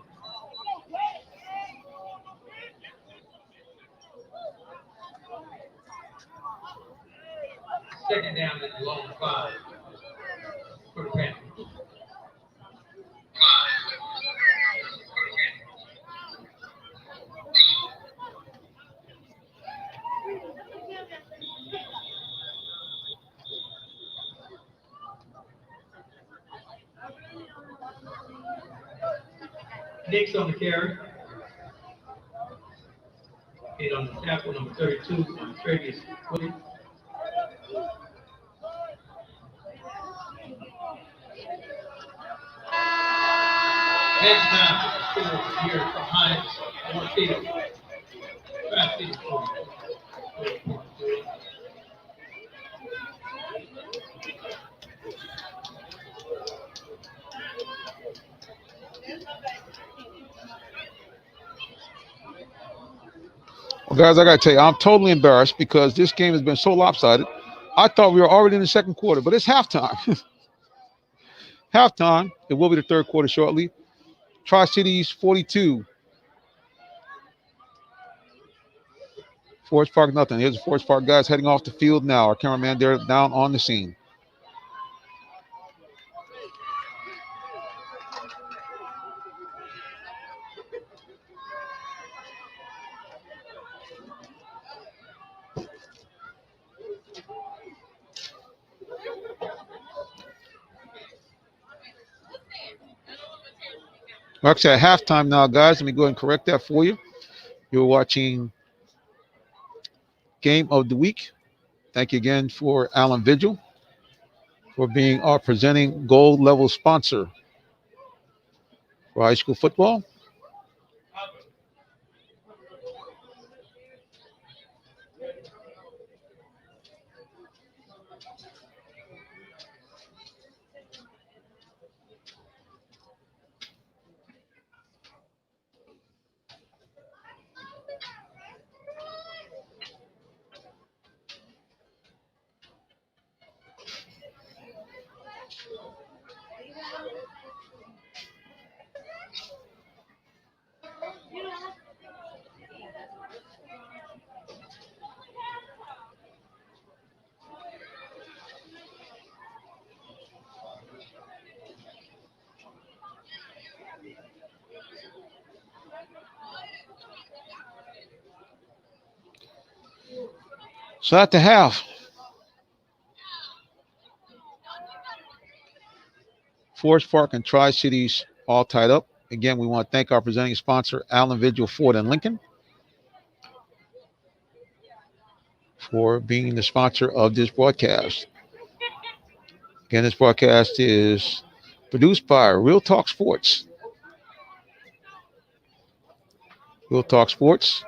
Second down at the long 5 for the Panthers. Next on the carry. And on the tackle, number 32, on Travis Woody. Next time, still here behind one field. Tri-Cities 44. Well, guys, I got to tell you, I'm totally embarrassed because this game has been so lopsided. I thought we were already in the second quarter, but it's halftime. Halftime. It will be the third quarter shortly. Tri-Cities 42. Forest Park nothing. Here's the Forest Park guys heading off the field now. Our cameraman there down on the scene. We're actually at halftime now, guys. Let me go ahead and correct that for you. You're watching Game of the Week. Thank you again for Allen Vigil for being our presenting gold level sponsor for high school football. So at the half, Forest Park and Tri-Cities all tied up. Again, we want to thank our presenting sponsor, Allen Vigil Ford and Lincoln, for being the sponsor of this broadcast. Again, this broadcast is produced by Real Talk Sports. Real Talk Sports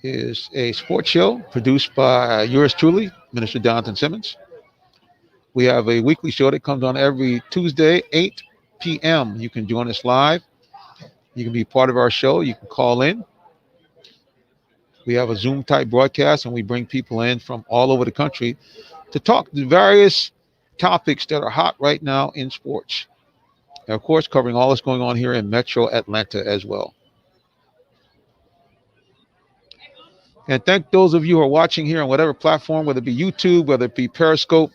is a sports show produced by yours truly, Minister Jonathan Simmons. We have a weekly show that comes on every Tuesday, 8 p.m. You can join us live. You can be part of our show. You can call in. We have a Zoom type broadcast, and we bring people in from all over the country to talk the various topics that are hot right now in sports. And of course, covering all that's going on here in Metro Atlanta as well. And thank those of you who are watching here on whatever platform, whether it be YouTube, whether it be Periscope,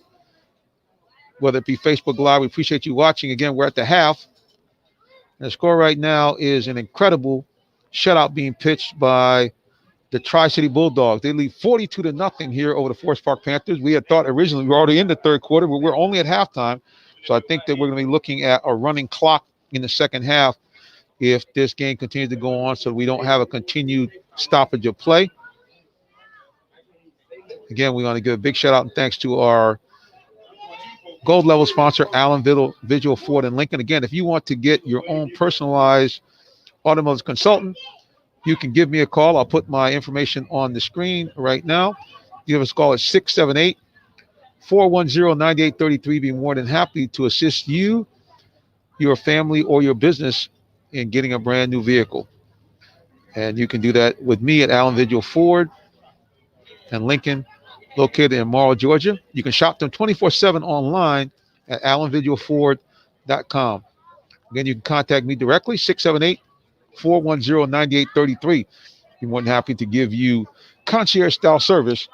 whether it be Facebook Live. We appreciate you watching. Again, we're at the half. And the score right now is an incredible shutout being pitched by the Tri-City Bulldogs. They lead 42 to nothing here over the Forest Park Panthers. We had thought originally we were already in the third quarter, but we're only at halftime. So I think that we're going to be looking at a running clock in the second half if this game continues to go on, so we don't have a continued stoppage of play. Again, we want to give a big shout out and thanks to our gold level sponsor, Allen Visual Ford and Lincoln. Again, if you want to get your own personalized automotive consultant, you can give me a call. I'll put my information on the screen right now. Give us a call at 678 410 9833. Be more than happy to assist you, your family, or your business in getting a brand new vehicle. And you can do that with me at Allen Visual Ford and Lincoln, located in Morrow, Georgia. You can shop them 24/7 online at allenvisualford.com. Again, you can contact me directly, 678 410 9833. Be more than happy to give you concierge style service.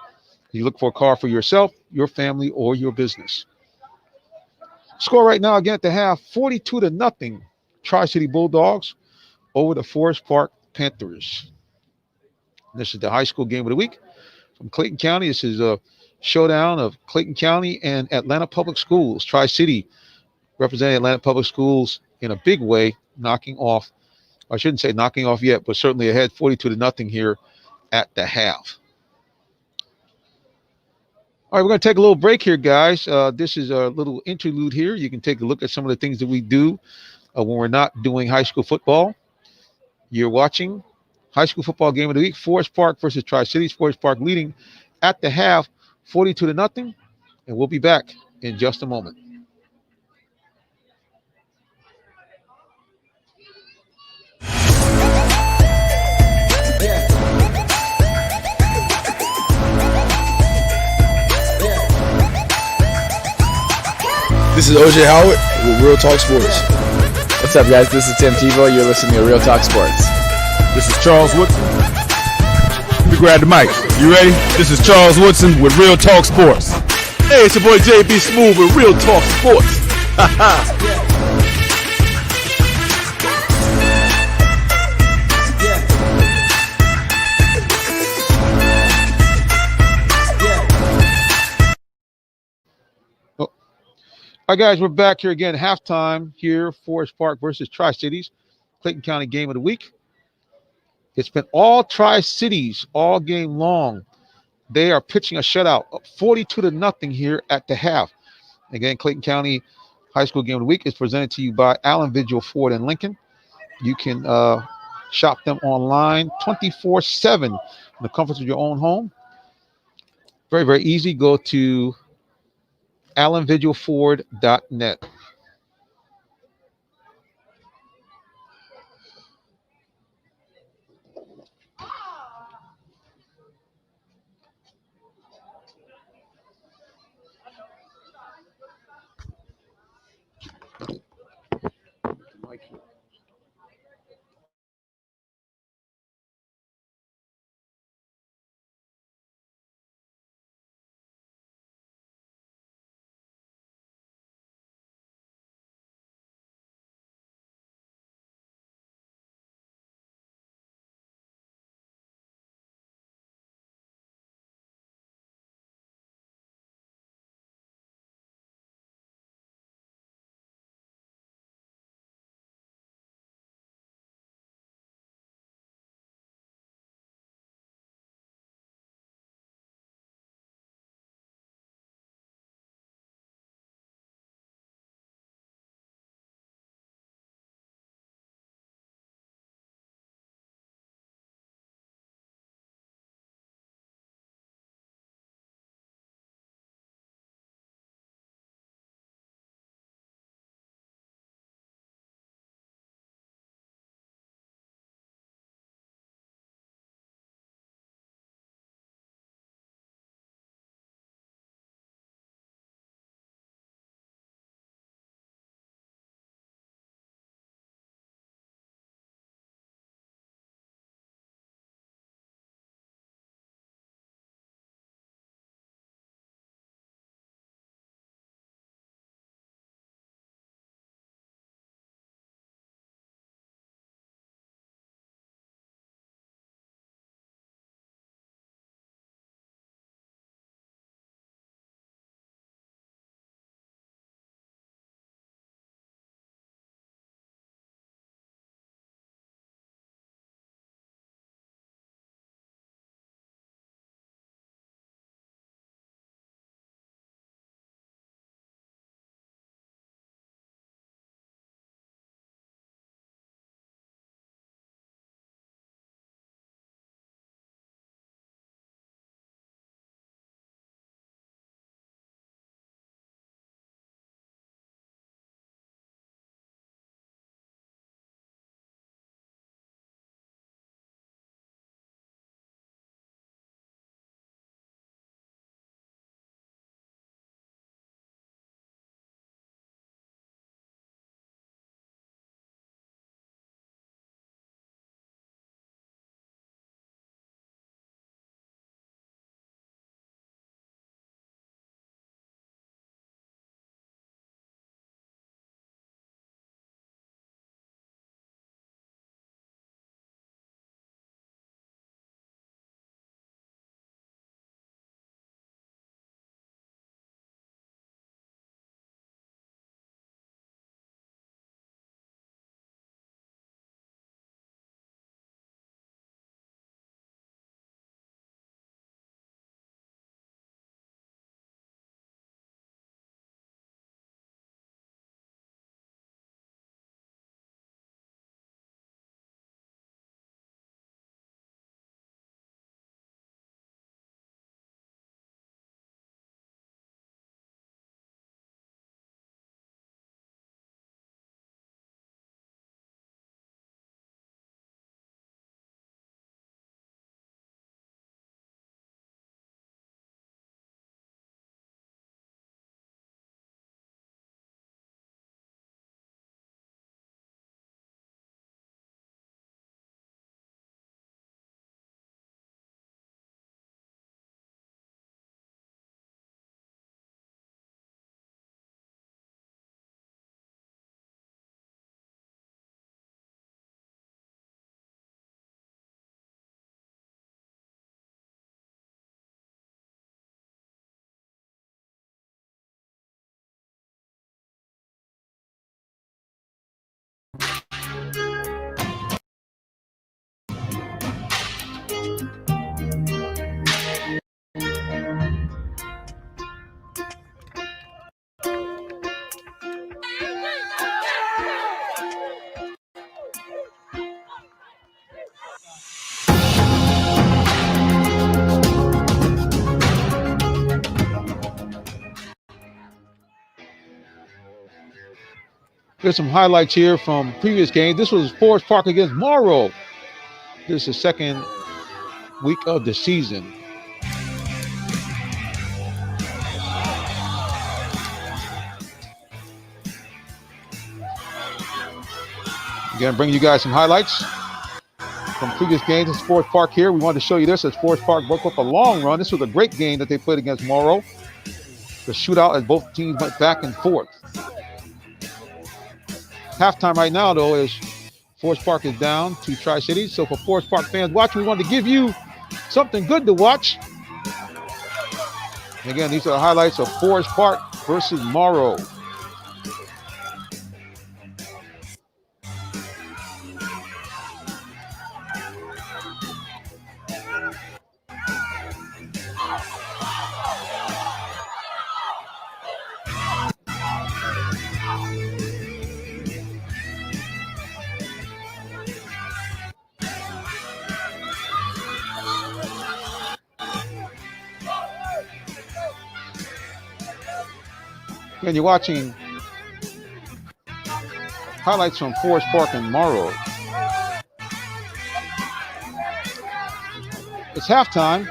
You look for a car for yourself, your family, or your business. Score right now again at the half, 42 to nothing. Tri-City Bulldogs over the Forest Park Panthers. This is the high school game of the week from Clayton County. This is a showdown of Clayton County and Atlanta Public Schools. Tri-City representing Atlanta Public Schools in a big way, knocking off, I shouldn't say knocking off yet, but certainly ahead 42 to nothing here at the half. All right, we're going to take a little break here, guys. This is a little interlude here. You can take a look at some of the things that we do when we're not doing high school football. You're watching high school football game of the week, Forest Park versus Tri-Cities. Forest Park leading at the half, 42 to nothing. And we'll be back in just a moment. This is OJ Howard with Real Talk Sports. What's up, guys? This is Tim Tebow. You're listening to Real Talk Sports. This is Charles Woodson. Let me grab the mic. You ready? This is Charles Woodson with Real Talk Sports. Hey, it's your boy JB Smooth with Real Talk Sports. All right, guys, we're back here again. Halftime here, Forest Park versus Tri-Cities, Clayton County game of the week. It's been all Tri-Cities all game long. They are pitching a shutout, 42 to nothing here at the half. Again, Clayton County High School game of the week is presented to you by Allen Visual Ford and Lincoln. You can shop them online 24/7 in the comfort of your own home. Very, very easy. Go to allenvisualford.net. There's some highlights here from previous games. This was Forest Park against Morrow. This is the second week of the season. Again, bringing you guys some highlights from previous games at Forest Park here. We wanted to show you this as Forest Park broke up a long run. This was a great game that they played against Morrow. The shootout as both teams went back and forth. Halftime right now, though, is Forest Park is down to Tri-Cities. So for Forest Park fans watching, we wanted to give you something good to watch. And again, these are the highlights of Forest Park versus Morrow. And you're watching highlights from Forest Park and Morrow. It's halftime.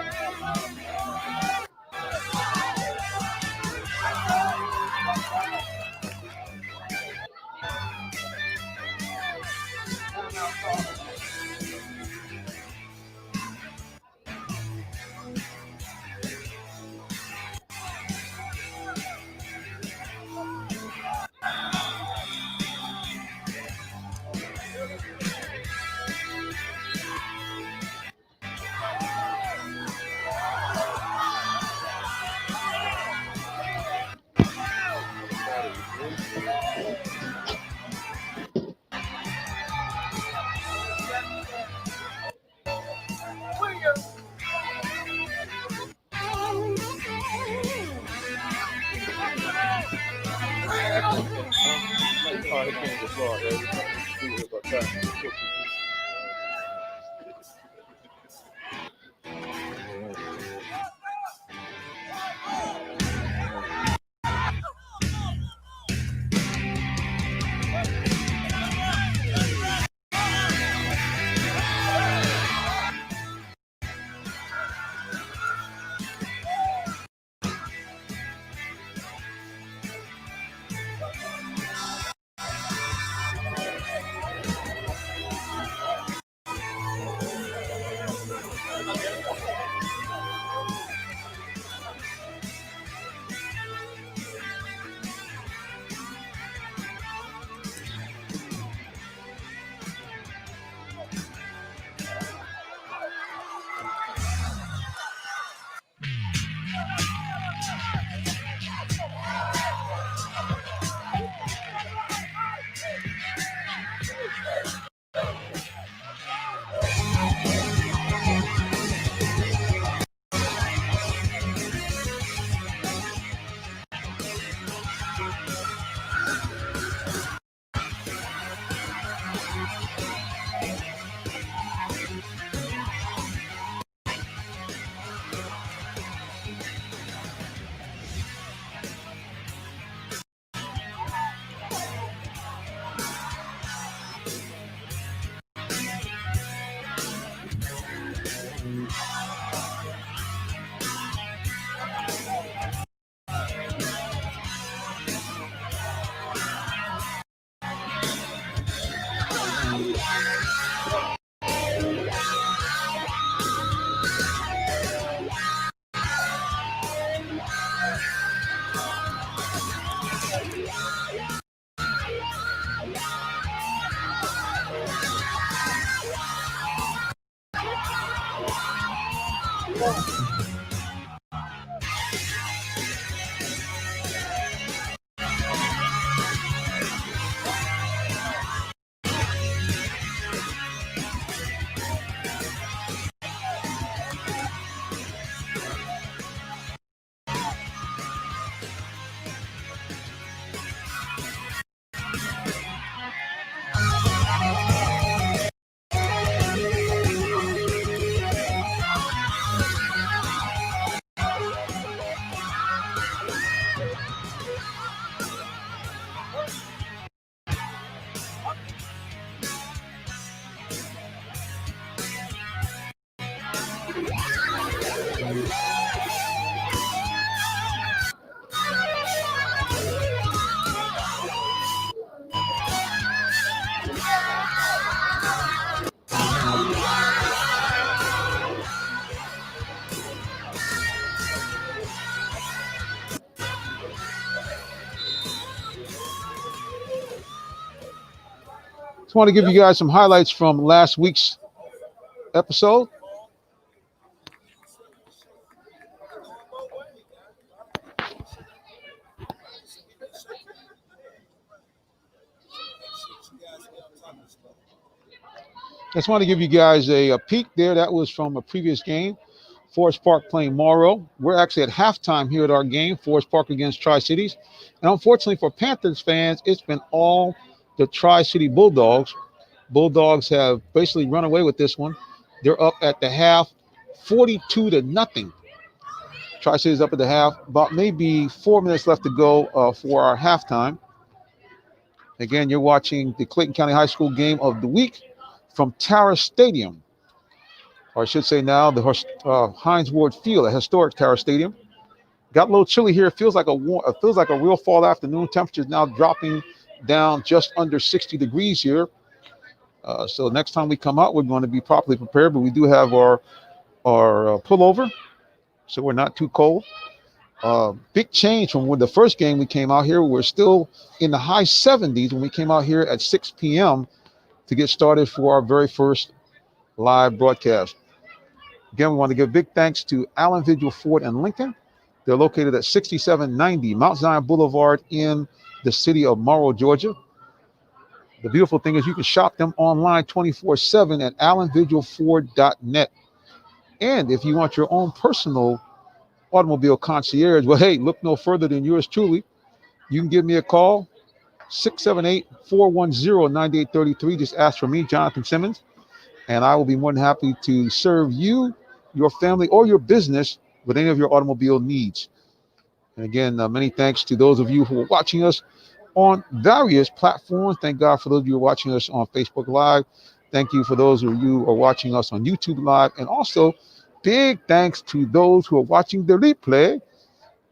Just want to give you guys some highlights from last week's episode. Just want to give you guys a peek there. That was from a previous game. Forest Park playing Morrow. We're actually at halftime here at our game, Forest Park against Tri-Cities. And unfortunately for Panthers fans, it's been all the Tri-City Bulldogs. Bulldogs have basically run away with this one. They're up at the half, 42-0. Tri-Cities up at the half. About maybe 4 minutes left to go for our halftime. Again, you're watching the Clayton County High School game of the week from Tara Stadium. Or I should say now the Hines Ward Field, a historic Tara Stadium. Got a little chilly here. It feels like a real fall afternoon. Temperatures now dropping down just under 60 degrees here. So next time we come out, we're going to be properly prepared. But we do have our pullover, so we're not too cold. Big change from when the first game we came out here. We're still in the high 70s when we came out here at 6 p.m. to get started for our very first live broadcast. Again, we want to give big thanks to Allen Vigil Ford and Lincoln. They're located at 6790 Mount Zion Boulevard in the city of Morrow, Georgia. The beautiful thing is you can shop them online 24/7 at allenvigilford.net. And if you want your own personal automobile concierge, well, hey, look no further than yours truly. You can give me a call, 678-410-9833. Just ask for me, Jonathan Simmons, and I will be more than happy to serve you, your family, or your business with any of your automobile needs. And again, many thanks to those of you who are watching us on various platforms. Thank God for those of you who are watching us on Facebook Live. Thank you for those of you who are watching us on YouTube Live. And also, big thanks to those who are watching the replay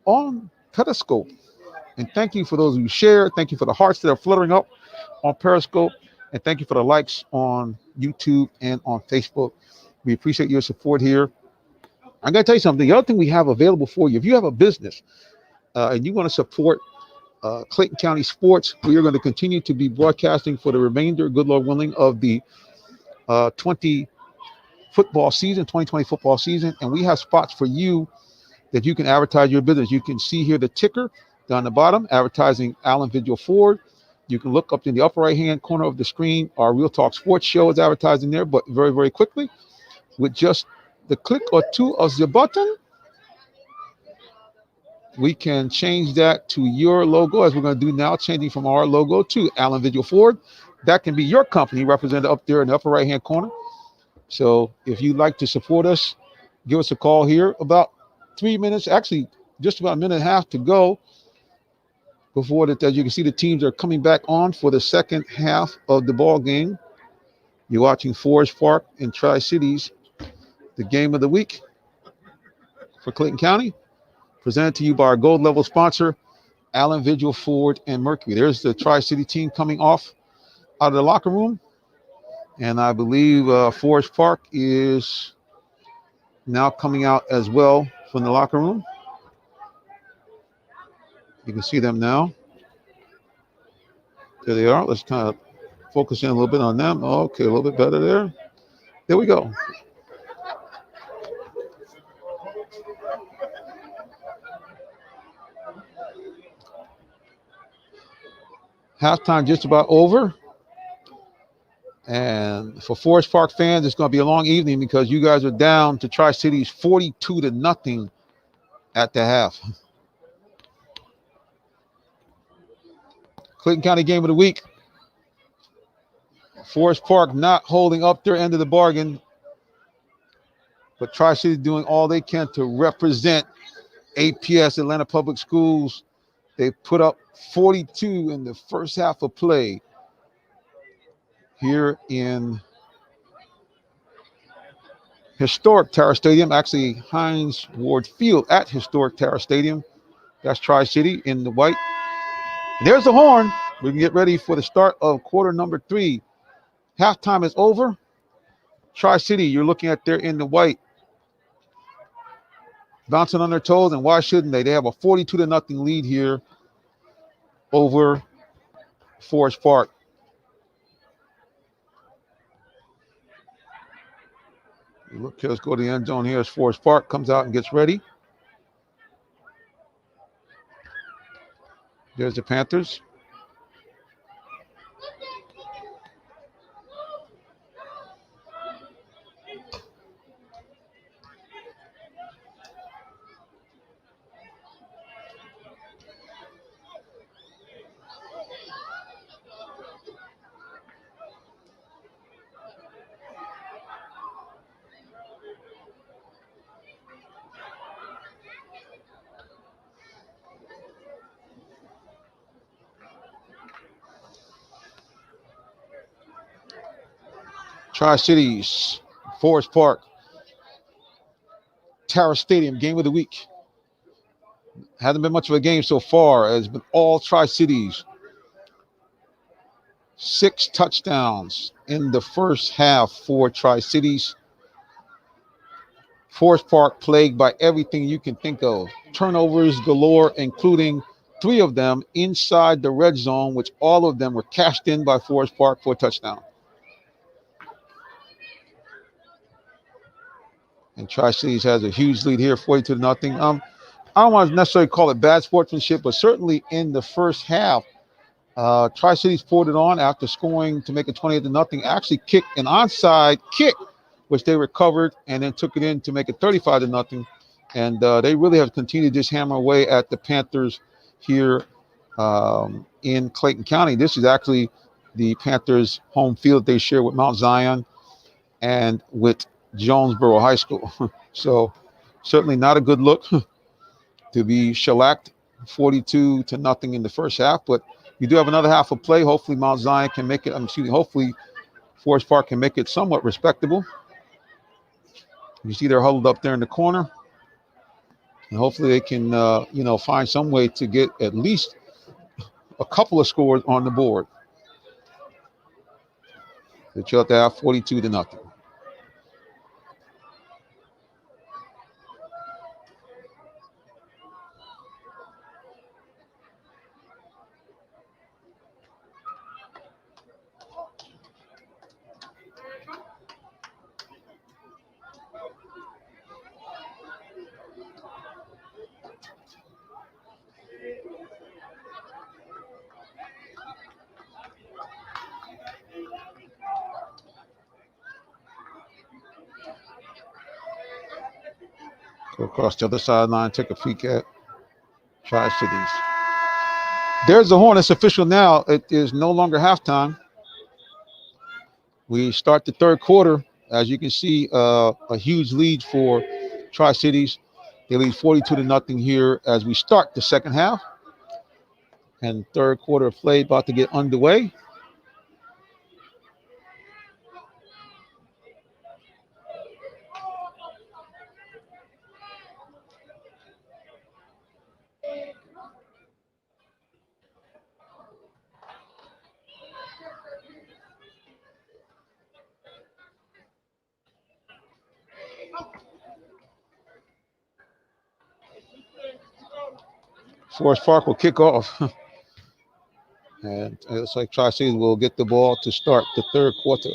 on Periscope. And thank you for those who share. Thank you for the hearts that are fluttering up on Periscope. And thank you for the likes on YouTube and on Facebook. We appreciate your support here. I'm going to tell you something. The other thing we have available for you, if you have a business and you want to support Clayton County sports, we are going to continue to be broadcasting for the remainder, good Lord willing, of the 2020 football season. And we have spots for you that you can advertise your business. You can see here the ticker down the bottom, advertising Allen Vigil Ford. You can look up in the upper right-hand corner of the screen. Our Real Talk Sports show is advertising there, but very, very quickly, with just the click or two of the button, we can change that to your logo, as we're going to do now, changing from our logo to Allen Vigil Ford. That can be your company represented up there in the upper right-hand corner. So if you'd like to support us, give us a call here. About 3 minutes, actually just about a minute and a half to go before that. As you can see, the teams are coming back on for the second half of the ball game. You're watching Forest Park and Tri-Cities, the game of the week for Clayton County, presented to you by our gold level sponsor, Allen Vigil Ford and Mercury. There's the Tri-City team coming off out of the locker room. And I believe Forest Park is now coming out as well from the locker room. You can see them now. There they are. Let's kind of focus in a little bit on them. Okay, a little bit better there. There we go. Halftime just about over. And for Forest Park fans, it's going to be a long evening because you guys are down to Tri-Cities 42-0 at the half. Clayton County game of the week. Forest Park not holding up their end of the bargain, but Tri-City doing all they can to represent APS, Atlanta Public Schools. They put up 42 in the first half of play here in historic Tara Stadium, actually Hines Ward Field at historic Tara Stadium. That's Tri-City in the white. There's the horn. We can get ready for the start of quarter number 3. Halftime is over. Tri-City, you're looking at there in the white, bouncing on their toes, and why shouldn't they? They have a 42-0 lead here over Forest Park. Look, let's go to the end zone here as Forest Park comes out and gets ready. There's the Panthers. Tri-Cities, Forest Park, Tara Stadium, game of the week. Hasn't been much of a game so far. It's been all Tri-Cities. 6 touchdowns in the first half for Tri-Cities. Forest Park plagued by everything you can think of. Turnovers galore, including 3 of them inside the red zone, which all of them were cashed in by Forest Park for a touchdown. And Tri-Cities has a huge lead here, 42-0. I don't want to necessarily call it bad sportsmanship, but certainly in the first half, Tri-Cities poured it on after scoring to make it 28-0. Actually kicked an onside kick, which they recovered, and then took it in to make it 35-0. And they really have continued to just hammer away at the Panthers here in Clayton County. This is actually the Panthers' home field they share with Mount Zion and with Jonesboro High School. So certainly not a good look to be shellacked 42-0 in the first half, but you do have another half of play. Hopefully Mount Zion can make it, hopefully Forest Park can make it somewhat respectable. You see they're huddled up there in the corner. And hopefully they can, find some way to get at least a couple of scores on the board. They chill to have 42-0. Go across the other sideline, take a peek at Tri-Cities. There's the horn. It's official now. It is no longer halftime. We start the third quarter. As you can see, a huge lead for Tri-Cities. They lead 42-0 here as we start the second half. And third quarter of play about to get underway. Forest Park will kick off. And it looks like Tri-Cities will get the ball to start the third quarter.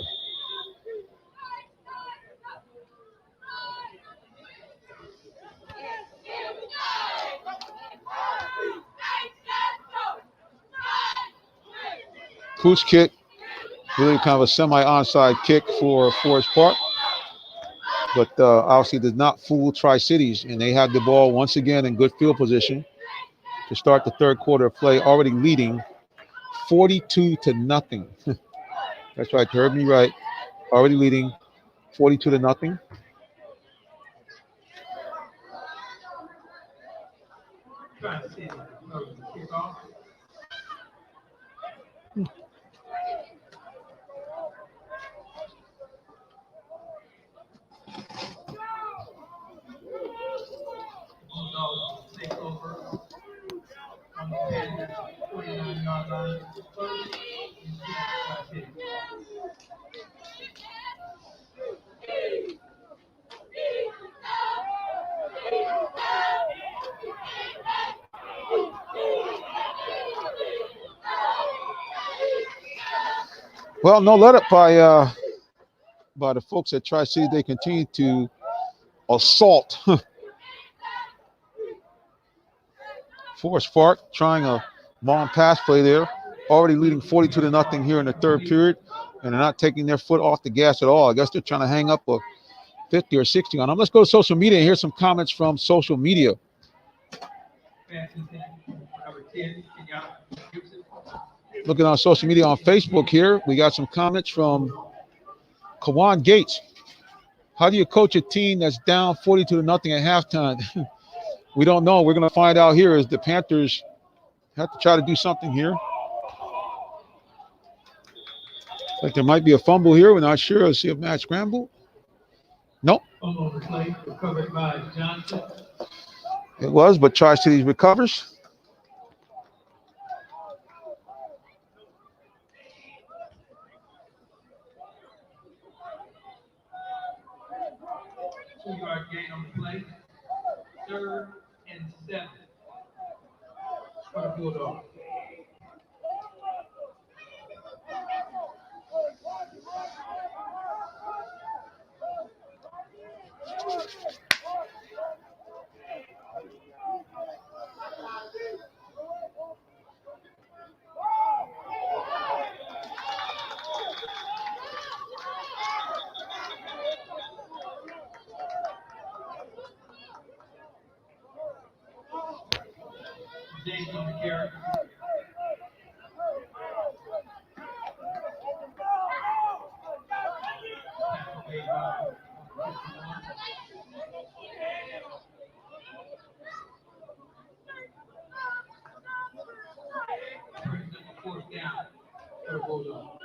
Pooch kick, really kind of a semi-onside kick for Forest Park. But obviously does not fool Tri-Cities, and they have the ball once again in good field position to start the third quarter of play, already leading 42-0. That's right, you heard me right. Already leading 42-0. Kickoff. Bulldogs take over on the Panthers 49-yard line. First and 10. Well, no let up by by the folks at Tri-City. They continue to assault Forest Park, trying a long pass play there. Already leading 42-0 here in the third period, and they're not taking their foot off the gas at all. I guess they're trying to hang up a 50 or 60 on them. Let's go to social media and hear some comments from social media. Looking on social media on Facebook here, we got some comments from Kawan Gates. How do you coach a team that's down 42-0 at halftime? We don't know. We're going to find out here as the Panthers have to try to do something here. Like there might be a fumble here. We're not sure. Let's see if Matt scramble. Nope. Recovered by Johnson. It was, but Tri-Cities recovers. Two-yard gain on the play. 3rd and 7 for the Bulldogs. James on the carry. Fourth down for the Bulldogs.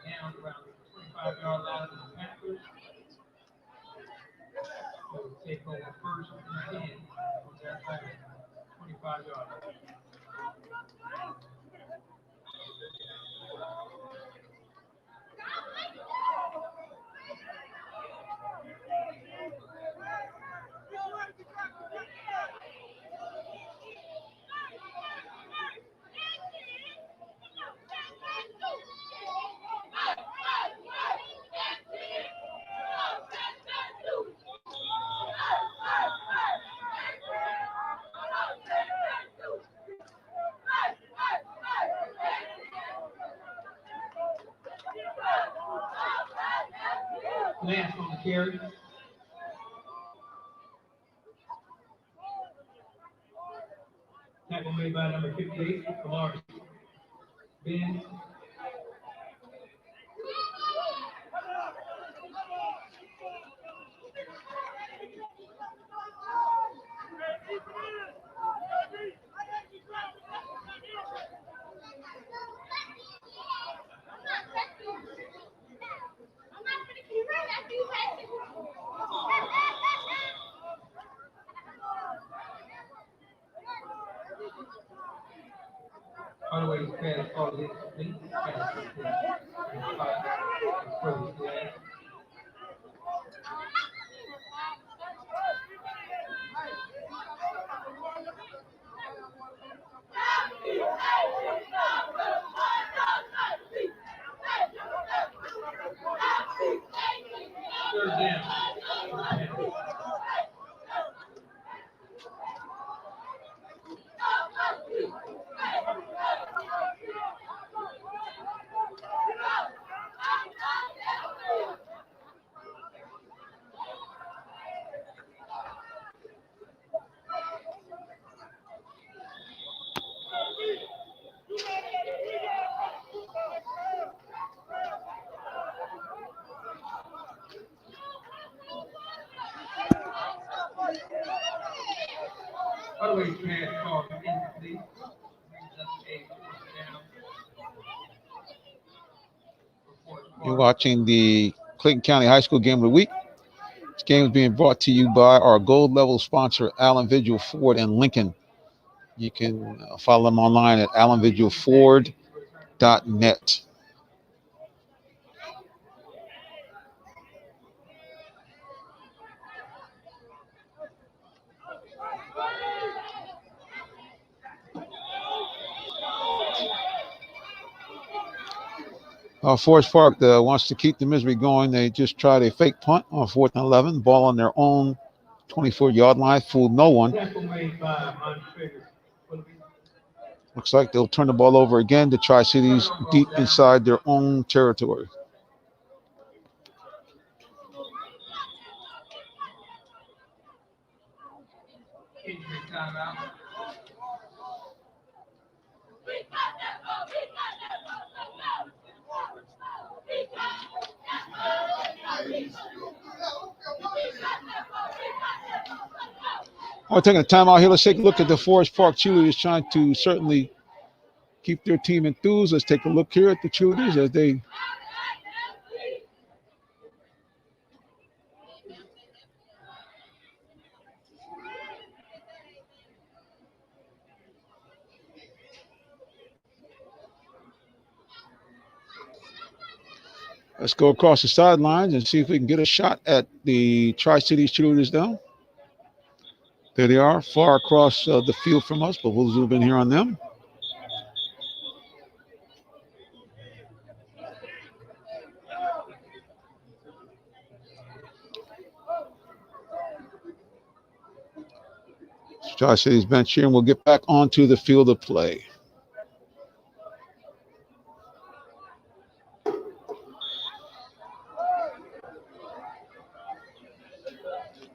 Down around the 25-yard line of the Panthers. They'll take over 1st and 10 on their 25-yard line. Lance on the carry. Tackle made by number 58, Kamar. Ben. By the way, this pass called incomplete. Pass complete. Third down. By the way, pass called incomplete. You're watching the Clayton County High School Game of the Week. This game is being brought to you by our gold level sponsor, Allen Vigil Ford and Lincoln. You can follow them online at allenvigilford.net. Forest Park wants to keep the misery going. They just tried a fake punt on 4th and 11. Ball on their own 24-yard line. Fooled no one. Looks like they'll turn the ball over again to Tri-Cities deep inside their own territory. We're taking a timeout here. Let's take a look at the Forest Park cheerleaders trying to certainly keep their team enthused. Let's take a look here at the cheerleaders as they let's go across the sidelines and see if we can get a shot at the Tri-Cities cheerleaders now. There they are, far across the field from us, but we'll zoom in here on them. Tri-Cities bench here, and we'll get back onto the field of play.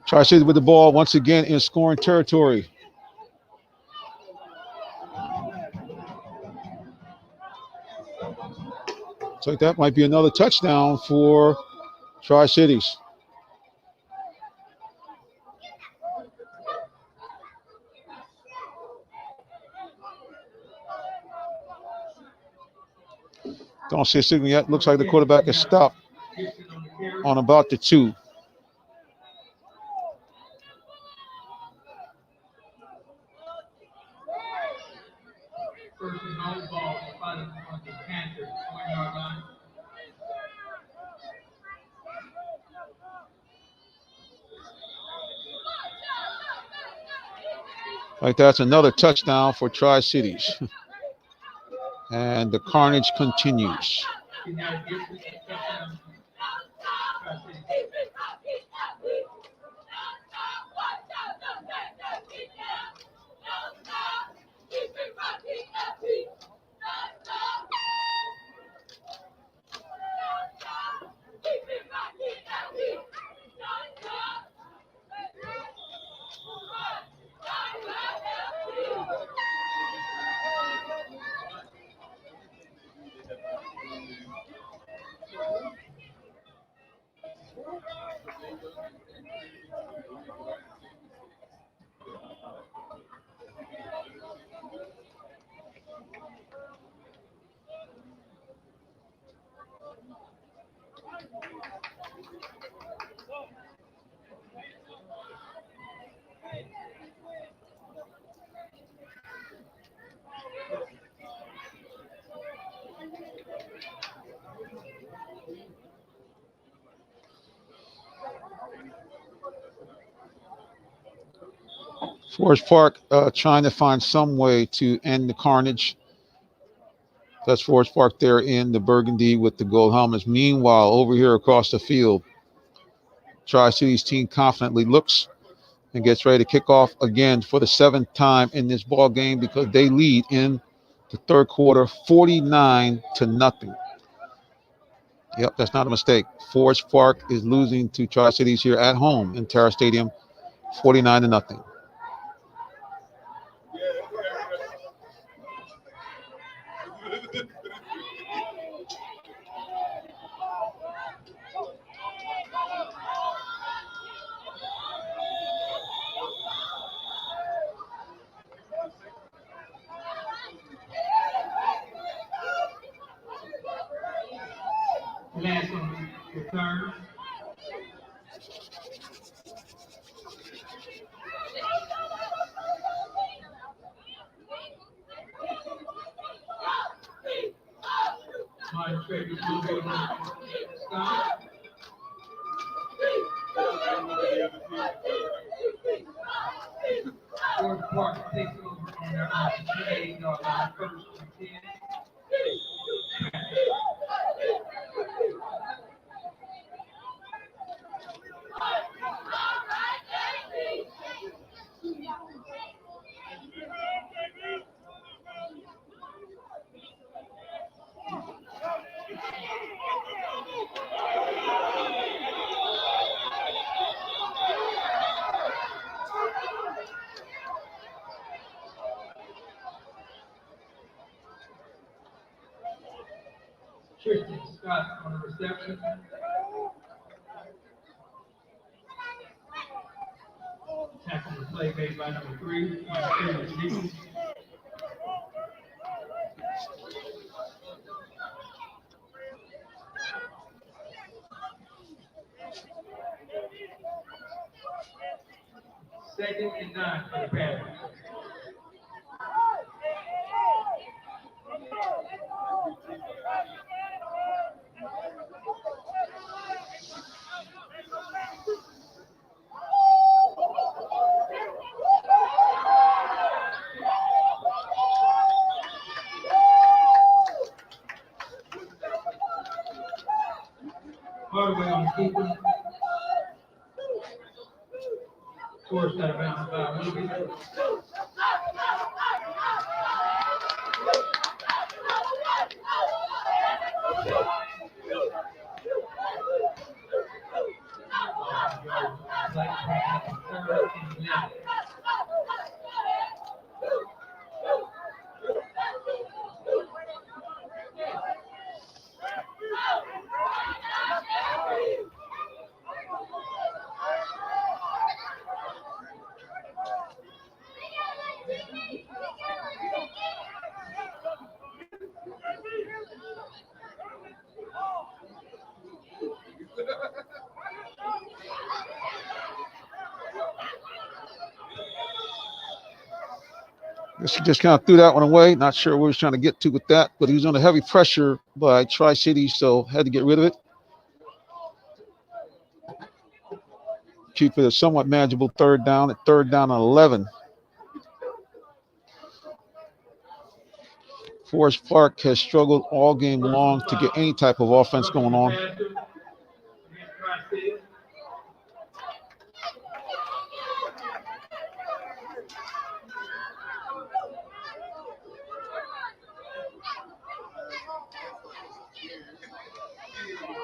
Tri-Cities with the ball once again in scoring territory. Looks like that might be another touchdown for Tri-Cities. Don't see a signal yet. Looks like the quarterback is stopped on about the 2. First and goal ball spotted on the Panthers, 1-yard line. Like that's another touchdown for Tri-Cities. And the carnage continues. Forest Park trying to find some way to end the carnage. That's Forest Park there in the burgundy with the gold helmets. Meanwhile, over here across the field, Tri-Cities team confidently looks and gets ready to kick off again for the 7th time in this ball game because they lead in the third quarter 49-0. Yep, that's not a mistake. Forest Park is losing to Tri-Cities here at home in Terra Stadium 49-0. Last on the return. My favorite movie stop. Forest Park takes over on their own 28-yard line, first and 10. Tristan Scott on the reception. Tackle the play made by number 3, Clayton. Second and 9 for the Panthers. Hardaway on the keeper. Forced out of bounds by a little bit. He just kind of threw that one away. Not sure what he was trying to get to with that, but he was under heavy pressure by Tri-Cities, so had to get rid of it. Keep it a somewhat manageable third down at 3rd down and 11. Forest Park has struggled all game long to get any type of offense going on.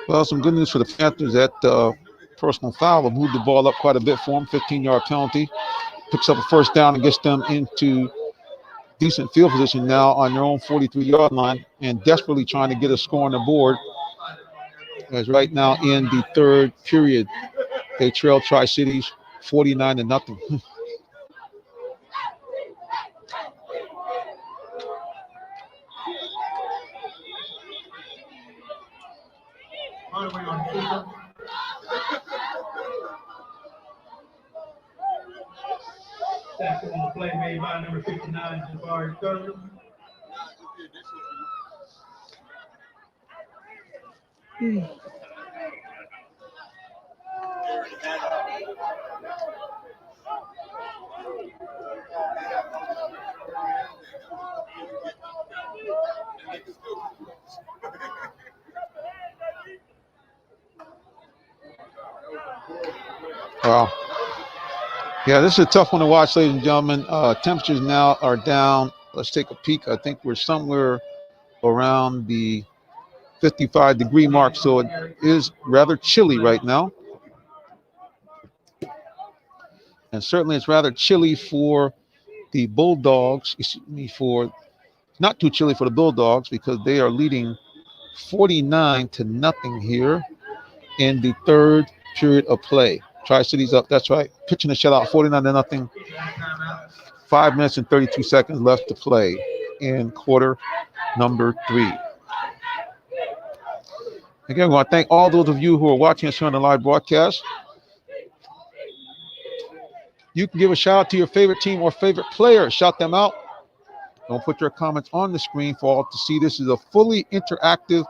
Well, some good news for the Panthers. That personal foul will move the ball up quite a bit for them. 15-yard penalty. Picks up a first down and gets them into decent field position now on their own 43-yard line and desperately trying to get a score on the board. As right now in the 3rd period, they trail Tri-Cities 49-0. Hardaway on the keeper. Tackle on the play made by number 59, Jabari Curry. Wow. Yeah, this is a tough one to watch, ladies and gentlemen. Temperatures now are down. Let's take a peek. I think we're somewhere around the 55-degree mark, so it is rather chilly right now. And certainly it's rather chilly for the Bulldogs. Excuse me, for not too chilly for the Bulldogs because they are leading 49-0 here in the 3rd period of play. Tri-Cities up, that's right. Pitching the shutout, 49-0. 5 minutes and 32 seconds left to play in quarter number 3. Again, we want to thank all those of you who are watching us here on the live broadcast. You can give a shout out to your favorite team or favorite player. Shout them out. Don't put your comments on the screen for all to see. This is a fully interactive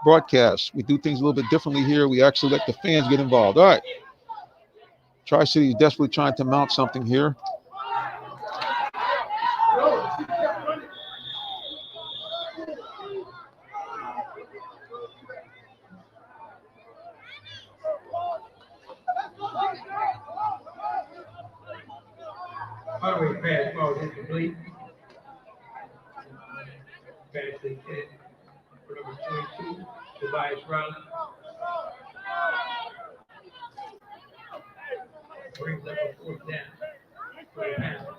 broadcast. We do things a little bit differently here. We actually let the fans get involved. All right. Tri-City is desperately trying to mount something here. By the way, pass ball is complete. Pass they hit for number 22, Tobias Riley. Brings up a fourth down for the Panthers.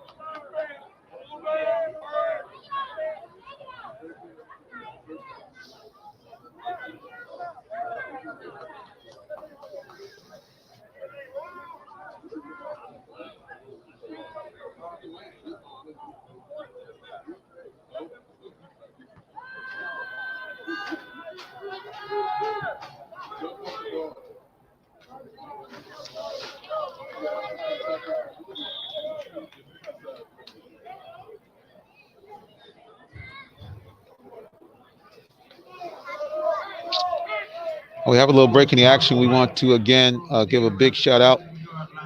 We have a little break in the action. We want to again give a big shout out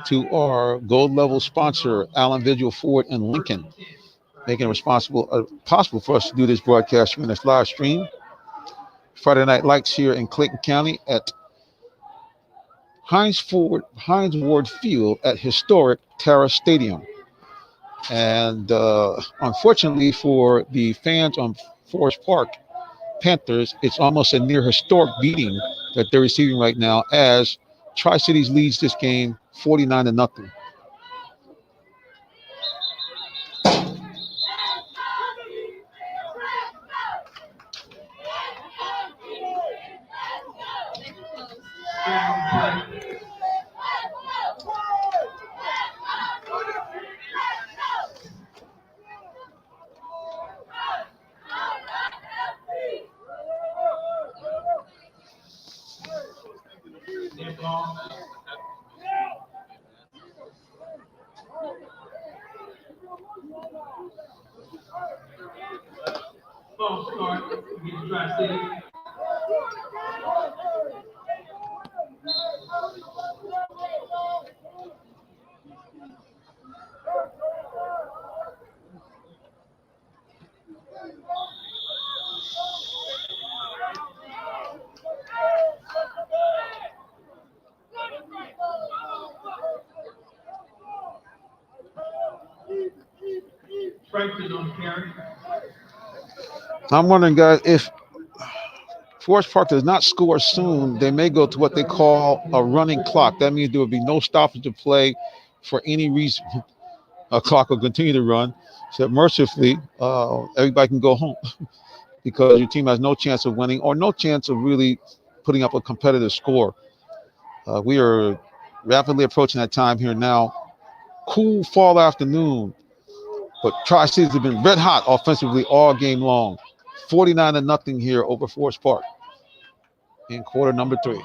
to our gold level sponsor, Allen Visual Ford and Lincoln, making it possible for us to do this broadcast during this live stream. Friday Night Lights here in Clayton County at Heinz Ward Field at historic Terra Stadium. And unfortunately for the fans on Forest Park Panthers, it's almost a near historic beating that they're receiving right now as Tri-Cities leads this game 49-0. False start against Tri-City. Franklin on the carry. I'm wondering, guys, if Forest Park does not score soon, they may go to what they call a running clock. That means there will be no stoppage of play for any reason. A clock will continue to run. So mercifully, everybody can go home because your team has no chance of winning or no chance of really putting up a competitive score. We are rapidly approaching that time here now. Cool fall afternoon, but Tri-Cities have been red hot offensively all game long. 49-0 here over Forest Park in quarter number 3.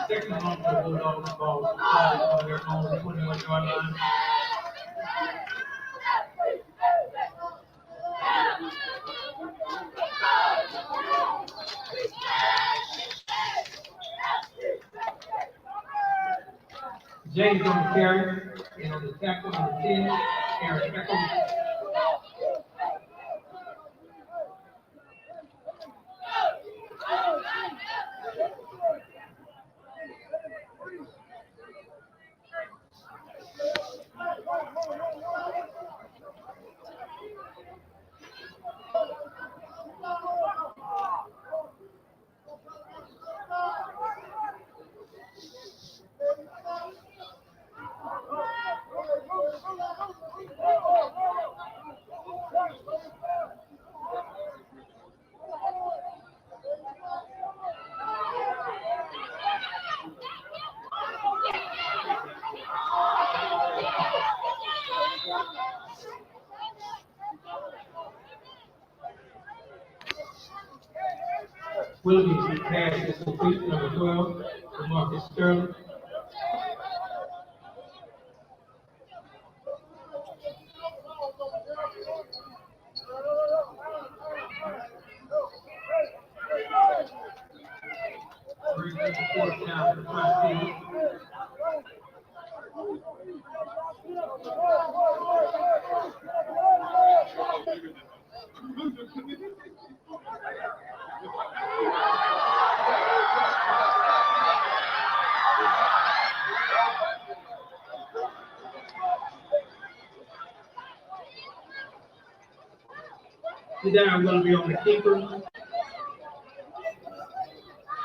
Second on for the Bulldogs, ball on their own 21-yard line. James on the carry, and on the tackle on the 10, Aaron Eccles. Willoughby pass is complete, number 12, to Marcus Sterling. Fourth down for Tri-Cities. The down will be on the keeper.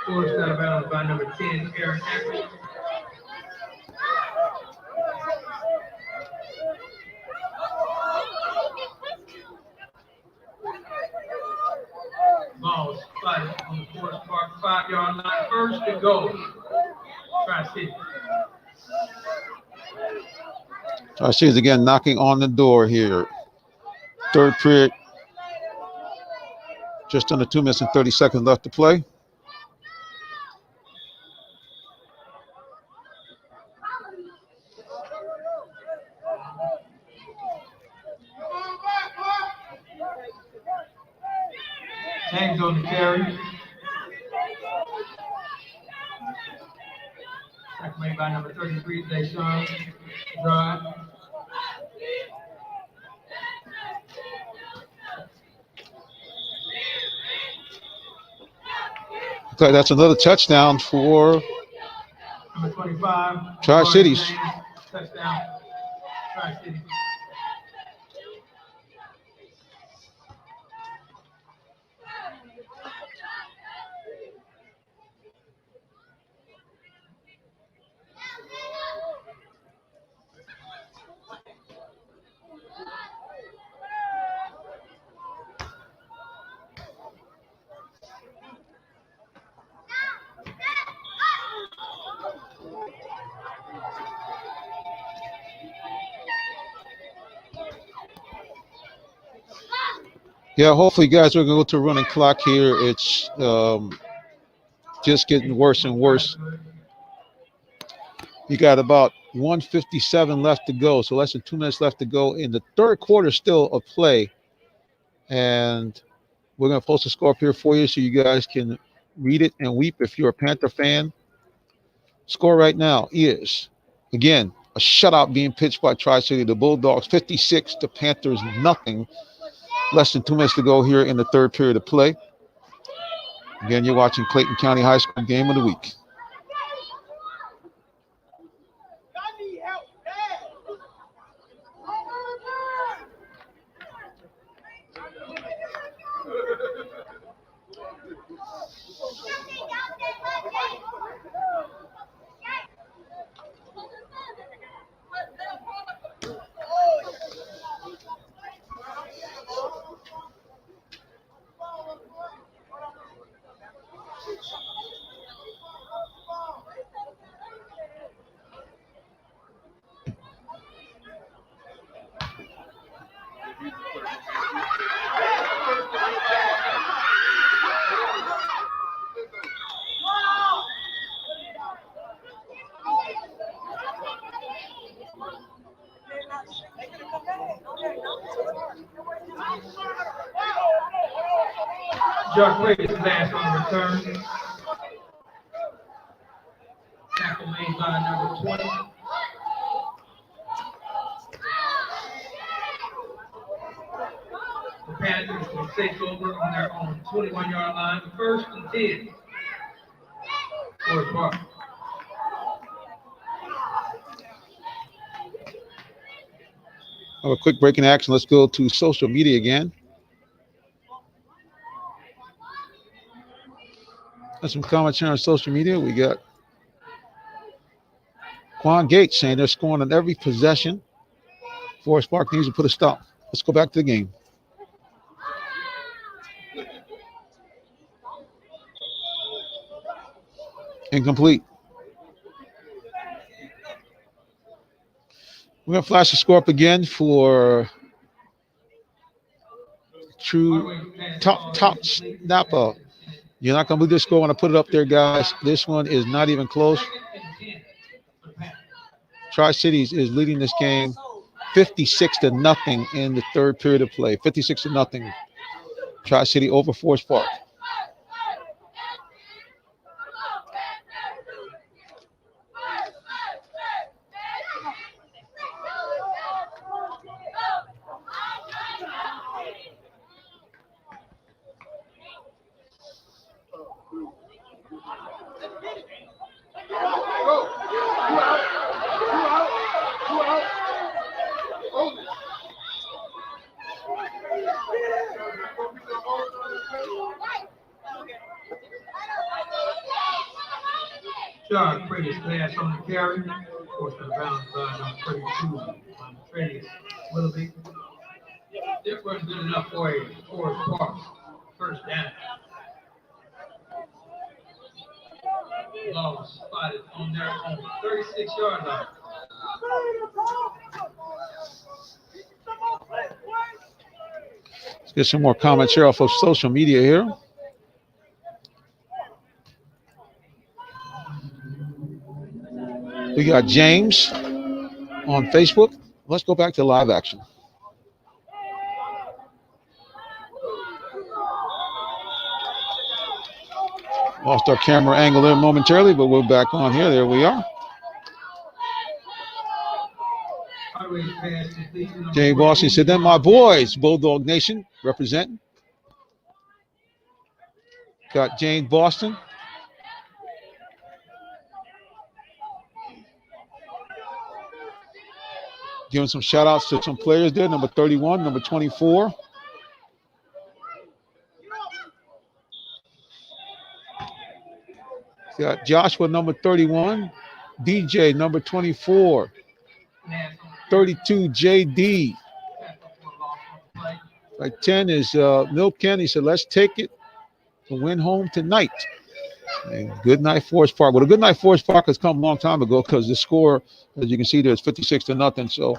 Forced out of bounds by number 10, Aaron Ackley. Ball spotted on the Forest Park 5-yard line. First and goal. Tri-Cities. Tri-Cities again knocking on the door here. Third period. Just under 2 minutes and 30 seconds left to play. James on the carry. Tackle made by number 33, Deshaun. Drive. Looks like that's another touchdown for Number 25. Tri-Cities. Touchdown. Tri-Cities. Yeah, hopefully, guys, we're going to go to a running clock here. It's just getting worse and worse. You got about 1:57 left to go, so less than 2 minutes left to go in the third quarter still of play. And we're going to post a score up here for you so you guys can read it and weep if you're a Panther fan. Score right now is, again, a shutout being pitched by Tri-City. The Bulldogs 56, the Panthers nothing. Less than 2 minutes to go here in the third period of play. Again, you're watching Clayton County High School Game of the Week. Josh Wade is last on the return. Tackle made by number 20. The Panthers will take over on their own 21-yard line. First and 10. Forest Park. Have a quick break in action. Let's go to social media again. Got some comments here on social media. We got Quan Gates saying they're scoring on every possession. Forest Park needs to put a stop. Let's go back to the game. Incomplete. We're going to flash the score up again for top snapper. You're not going to believe this score. I want to put it up there, guys. This one is not even close. Tri-Cities is leading this game 56-0 in the third period of play. 56-0. Tri-City over Forest Park. Charge Prentice pass on the carry. Forced out of bounds by number 32 on Prentice Willoughby. This wasn't good enough for a Forest Park first down. Ball was spotted on their own 36-yard line. Let's get some more comments here off of social media here. We got James on Facebook. Let's go back to live action. Lost our camera angle there momentarily, but we're back on here. There we are. Jay Boston said, then my boys, Bulldog Nation, representing. Got Jane Boston. Giving some shout outs to some players there. Number 31, number 24. Got Joshua, number 31. DJ, number 24. 32, JD. Like 10 is Milk Ken. He said, let's take it to win home tonight. And good night, Forest Park. Well, a good night, Forest Park has come a long time ago because the score, as you can see there, is 56-0. So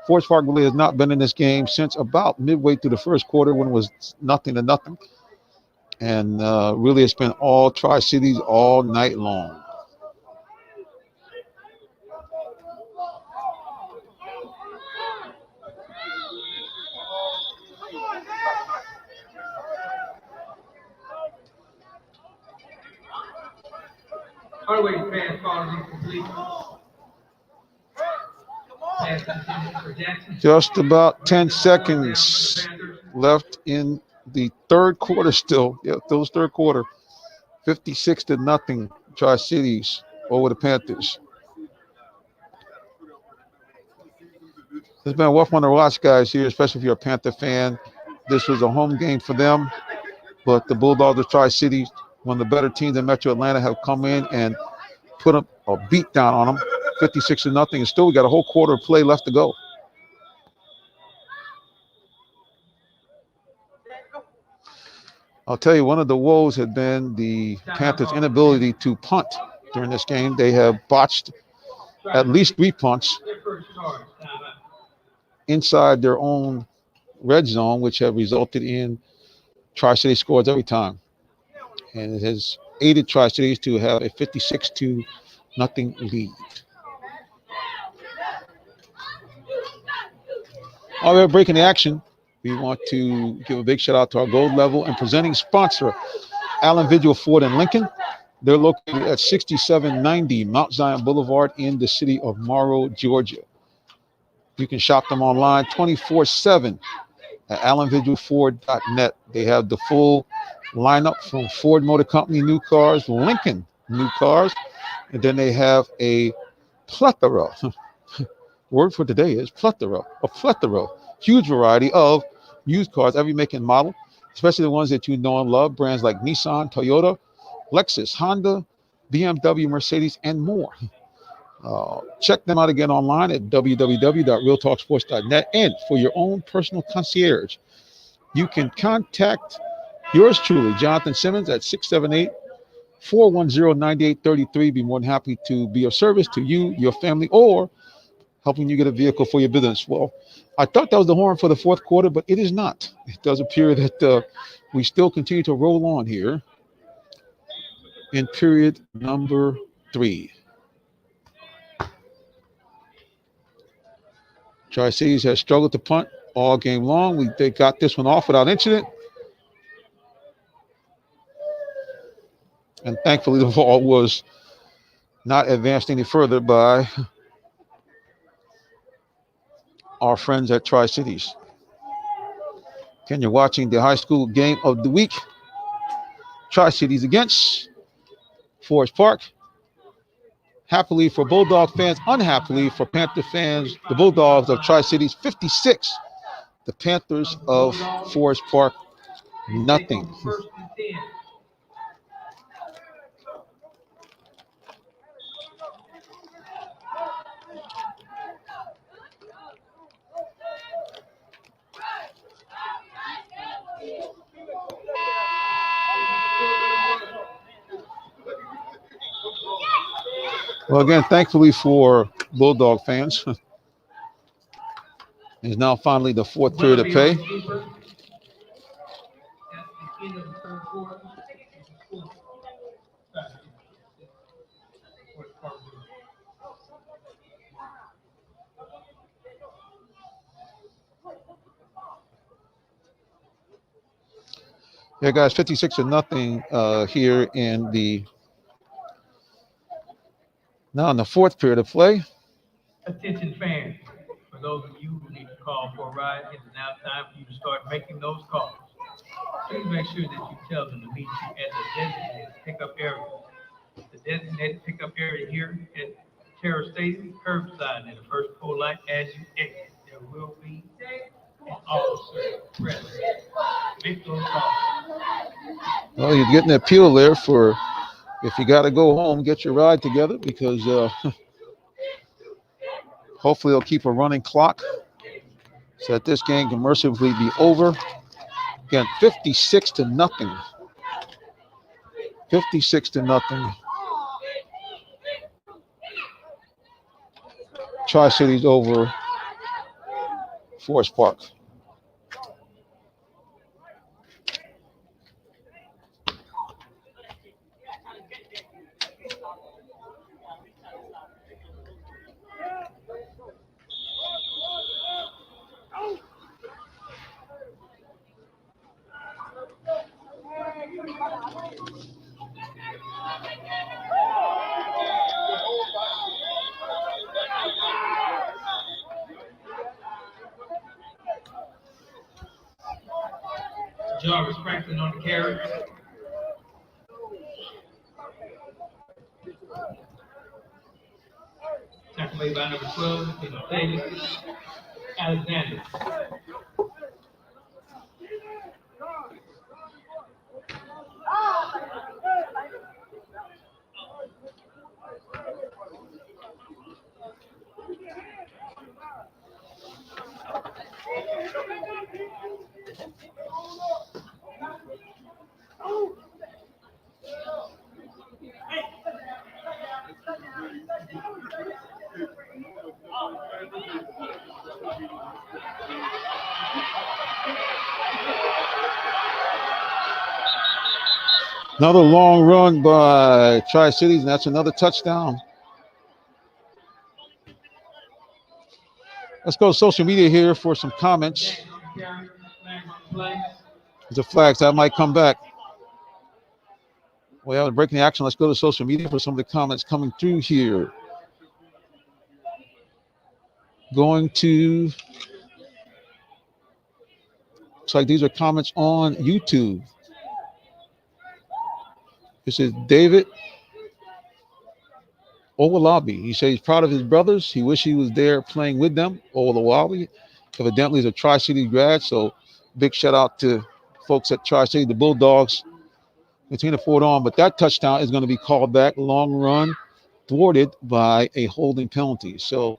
Forest Park really has not been in this game since about midway through the first quarter when it was 0-0. And really it's been all Tri-Cities all night long. Hardaway pass falls incomplete. Pass intended for Jackson. Just about 10 seconds left in the third quarter still. Yeah, those third quarter. 56-0 Tri-Cities over the Panthers. It's been a rough one to watch, guys, here, especially if you're a Panther fan. This was a home game for them, but the Bulldogs of Tri-Cities, one of the better teams in Metro Atlanta, have come in and put a beat down on them, 56-0, and still we got a whole quarter of play left to go. I'll tell you, one of the woes had been the Panthers' inability to punt during this game. They have botched at least 3 punts inside their own red zone, which have resulted in Tri-City scores every time. And it has aided Tri-Cities to have a 56-0 lead. All right, breaking the action. We want to give a big shout out to our gold level and presenting sponsor, Allen Vigil Ford in Lincoln. They're located at 6790 Mount Zion Boulevard in the city of Morrow, Georgia. You can shop them online 24/7 at allenvigilford.net. They have the full lineup from Ford Motor Company new cars, Lincoln new cars, and then they have a plethora. Word for today is plethora. A plethora. Huge variety of used cars, every make and model, especially the ones that you know and love, brands like Nissan, Toyota, Lexus, Honda, BMW, Mercedes, and more. Check them out again online at www.realtalksports.net. And for your own personal concierge, you can contact yours truly, Jonathan Simmons, at 678-410-9833. Be more than happy to be of service to you, your family, or helping you get a vehicle for your business. Well, I thought that was the horn for the fourth quarter, but it is not. It does appear that we still continue to roll on here in period number 3. Tri-Cities has struggled to punt all game long. They got this one off without incident. And thankfully, the ball was not advanced any further by our friends at Tri-Cities. Again, you're watching the high school game of the week. Tri-Cities against Forest Park. Happily for Bulldog fans, unhappily for Panther fans, the Bulldogs of Tri-Cities 56. The Panthers of Forest Park, nothing. Well, again, thankfully for Bulldog fans, is now finally the fourth period of play. Yeah, guys, 56-0 here in the now in the fourth period of play. Attention fans, for those of you who need to call for a ride, it's now time for you to start making those calls. Please make sure that you tell them to meet you at the designated pickup area. The designated pickup area here at Terra Stadium, curbside in the first pole line as you exit. There will be an officer present. Make those calls. Well, you're getting an appeal there for if you got to go home, get your ride together because hopefully they'll keep a running clock so that this game can mercifully be over. Again, 56-0. 56-0. Tri-Cities over Forest Park. Jarvis Franklin on the carry. Tackle made by number 12, David Alexander. Another long run by Tri-Cities, and that's another touchdown. Let's go to social media here for some comments. The flags that might come back. We have breaking the action. Let's go to social media for some of the comments coming through here. Going to, looks like these are comments on YouTube. This is David Owalabi. He says he's proud of his brothers. He wishes he was there playing with them. Owalabi evidently is a Tri-City grad, so big shout out to folks at Tri-City. The Bulldogs continue to forward on, but that touchdown is going to be called back. Long run thwarted by a holding penalty. So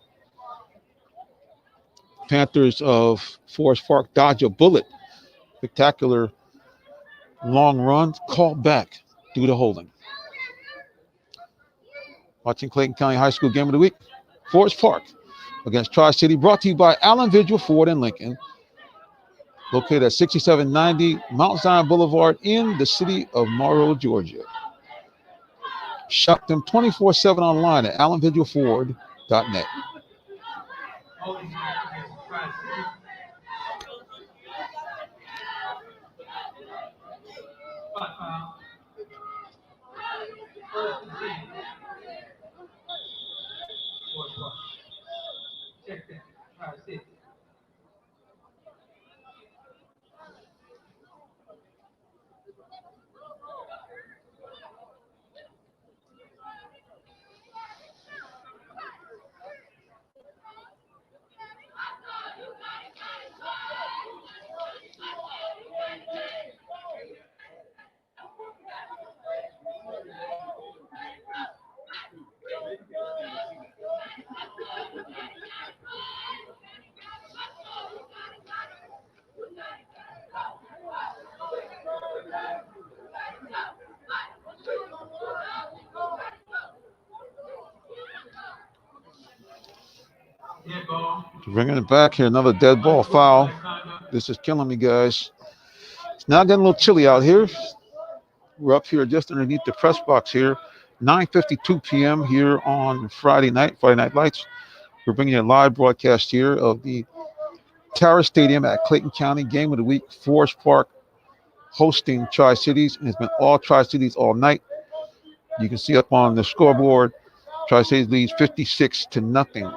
Panthers of Forest Park dodge a bullet. Spectacular long run called back due to holding. Watching Clayton County High School game of the week. Forest Park against Tri-City, brought to you by Allen Vigil Ford and Lincoln. Located at 6790 Mount Zion Boulevard in the city of Morrow, Georgia. Shop them 24/7 online at allenvigilford.net. Holding against Tri-City. Spot foul. First and 10. Forest Park. Check that. Tri-City. Dead ball. Bringing it back here, another dead ball foul. This is killing me, guys. It's now getting a little chilly out here. We're up here just underneath the press box here. 9:52 p.m. here on Friday Night Lights. We're bringing you a live broadcast here of the Terrace Stadium at Clayton County. Game of the week, Forest Park hosting Tri-Cities. And it's been all Tri-Cities all night. You can see up on the scoreboard, Tri-Cities leads 56-0.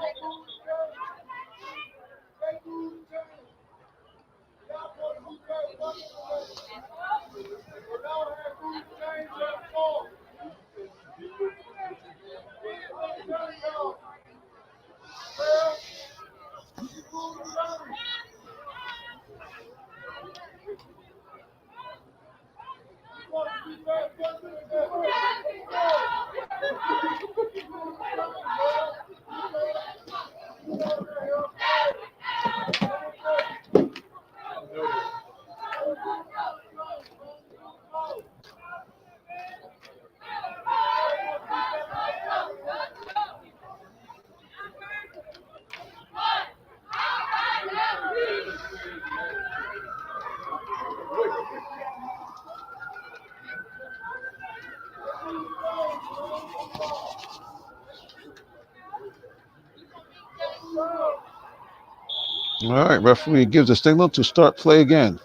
All right, referee gives a signal to start play again.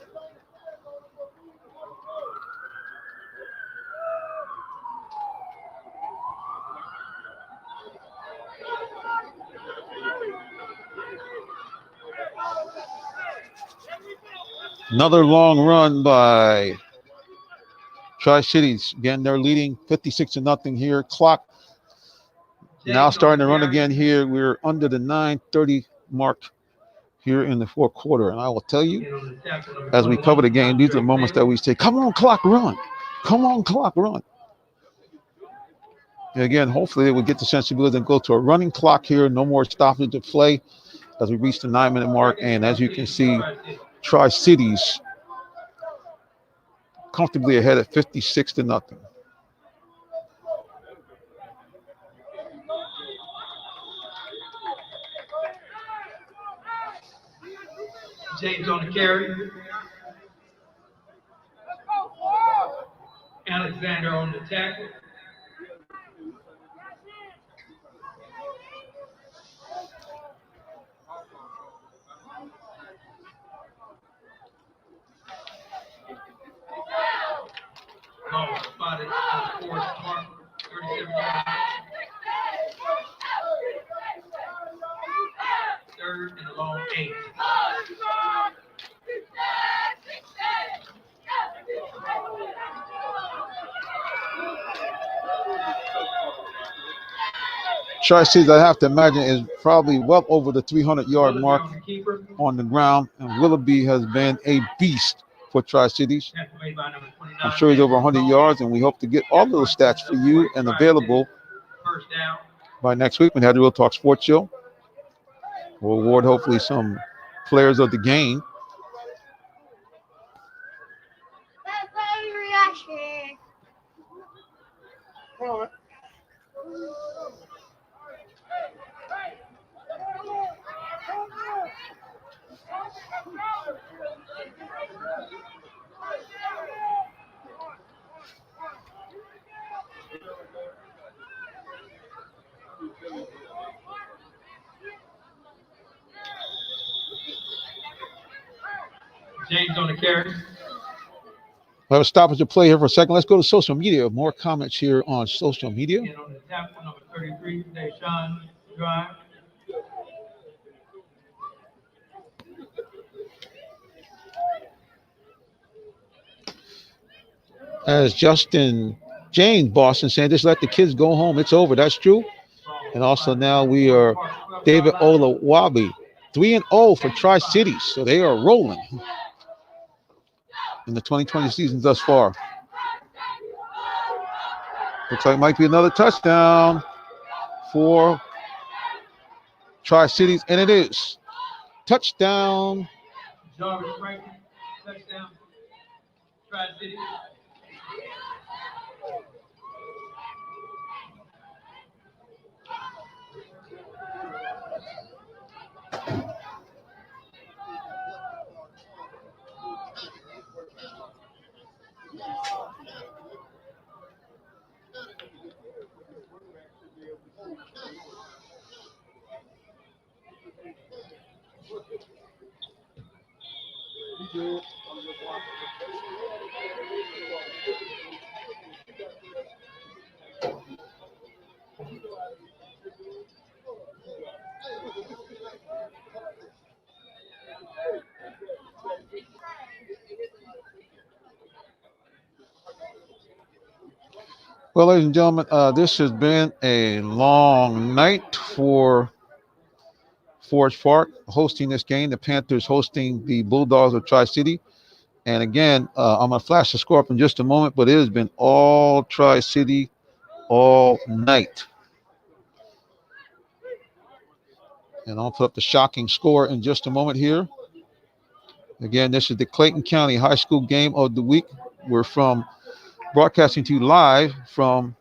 Another long run by Tri-Cities. Again, they're leading 56-0 here. Clock now starting to run again here. We're under the 9:30 mark here in the fourth quarter. And I will tell you, as we cover the game, these are the moments that we say, come on, clock, run. Come on, clock, run. And again, hopefully they will get the sensibility and go to a running clock here. No more stoppage of play as we reach the 9-minute mark. And as you can see, Tri-Cities comfortably ahead at 56-0. James on the carry. Alexander on the tackle. Ball spotted on Forest Park, 37 yards. Third and a long 8. Tri-Cities, I have to imagine, is probably well over the 300-yard mark on the ground. And Willoughby has been a beast for Tri-Cities. I'm sure he's over 100 yards, and we hope to get all of those stats for you and available by next week when we have the Real Talk Sports Show. We'll award hopefully some players of the game. on the carry. We'll have a stoppage of play here for a second. Let's go to social media. More comments here on social media. And on the tackle, number 33, Deshaun Drive. As Justin James Boston saying, just let the kids go home. It's over. That's true. And also now we are David Olawabi, 3-0 for Tri-Cities. So they are rolling in the 2020 season thus far. Looks like it might be another touchdown for Tri-Cities, and it is. Touchdown. Jarvis Franklin, touchdown. Tri-City. Well, ladies and gentlemen, this has been a long night for Forest Park hosting this game. The Panthers hosting the Bulldogs of Tri-City. And again, I'm going to flash the score up in just a moment, but it has been all Tri-City all night. And I'll put up the shocking score in just a moment here. Again, this is the Clayton County High School game of the week. We're broadcasting to you live from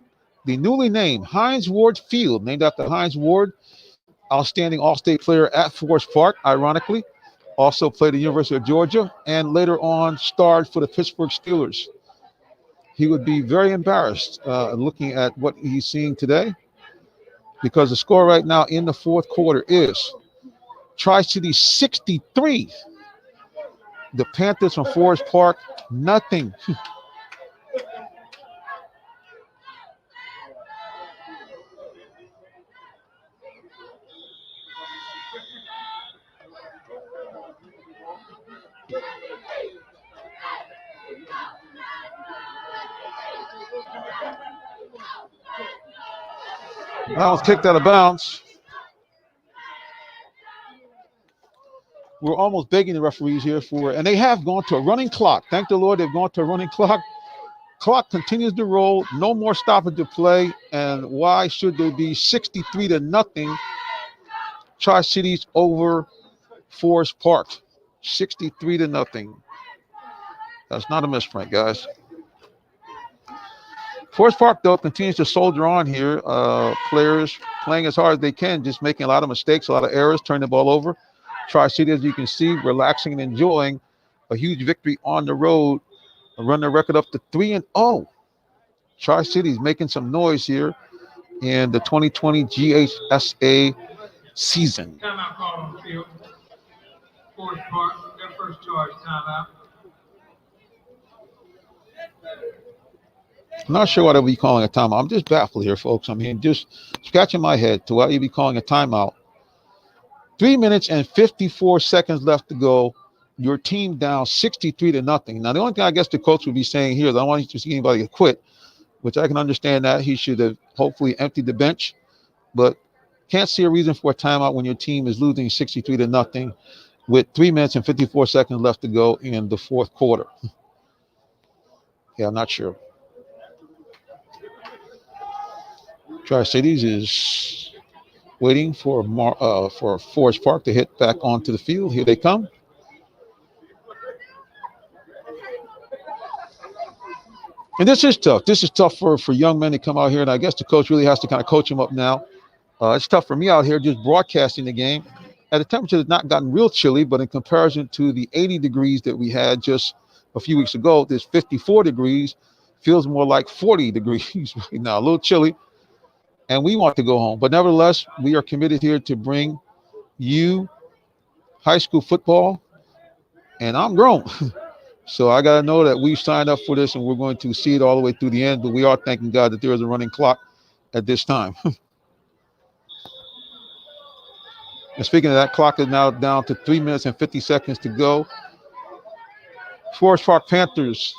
the newly named Hines Ward Field, named after Hines Ward, outstanding All-State player at Forest Park, ironically. Also played at the University of Georgia and later on starred for the Pittsburgh Steelers. He would be very embarrassed looking at what he's seeing today, because the score right now in the fourth quarter is Tri-City 63. The Panthers from Forest Park, nothing. That was kicked out of bounds. We're almost begging the referees here and they have gone to a running clock. Thank the Lord they've gone to a running clock. Clock continues to roll. No more stoppage of play. And why should there be 63-0? Tri-Cities over Forest Park. 63-0. That's not a misprint, guys. Forest Park, though, continues to soldier on here. Players playing as hard as they can, just making a lot of mistakes, a lot of errors, turning the ball over. Tri-City, as you can see, relaxing and enjoying a huge victory on the road, run their record up to 3-0. Tri-City's making some noise here in the 2020 GHSA season. Timeout call on the field. Forest Park, their first charge timeout. I'm not sure why they'll be calling a timeout. I'm just baffled here, folks. I mean, just scratching my head to why you'd be calling a timeout. 3 minutes and 54 seconds left to go. Your team down 63-0. Now, the only thing I guess the coach would be saying here is I don't want you to see anybody quit, which I can understand that. He should have hopefully emptied the bench, but can't see a reason for a timeout when your team is losing 63-0 with 3 minutes and 54 seconds left to go in the fourth quarter. Yeah, I'm not sure. Tri-Cities is waiting for Forest Park to hit back onto the field. Here they come. And this is tough. This is tough for young men to come out here, and I guess the coach really has to kind of coach them up now. It's tough for me out here just broadcasting the game. At the temperature has not gotten real chilly, but in comparison to the 80 degrees that we had just a few weeks ago, this 54 degrees feels more like 40 degrees right now, a little chilly. And we want to go home. But nevertheless, we are committed here to bring you high school football. And I'm grown. So I got to know that we've signed up for this and we're going to see it all the way through the end. But we are thanking God that there is a running clock at this time. And speaking of that, clock is now down to 3 minutes and 50 seconds to go. Forest Park Panthers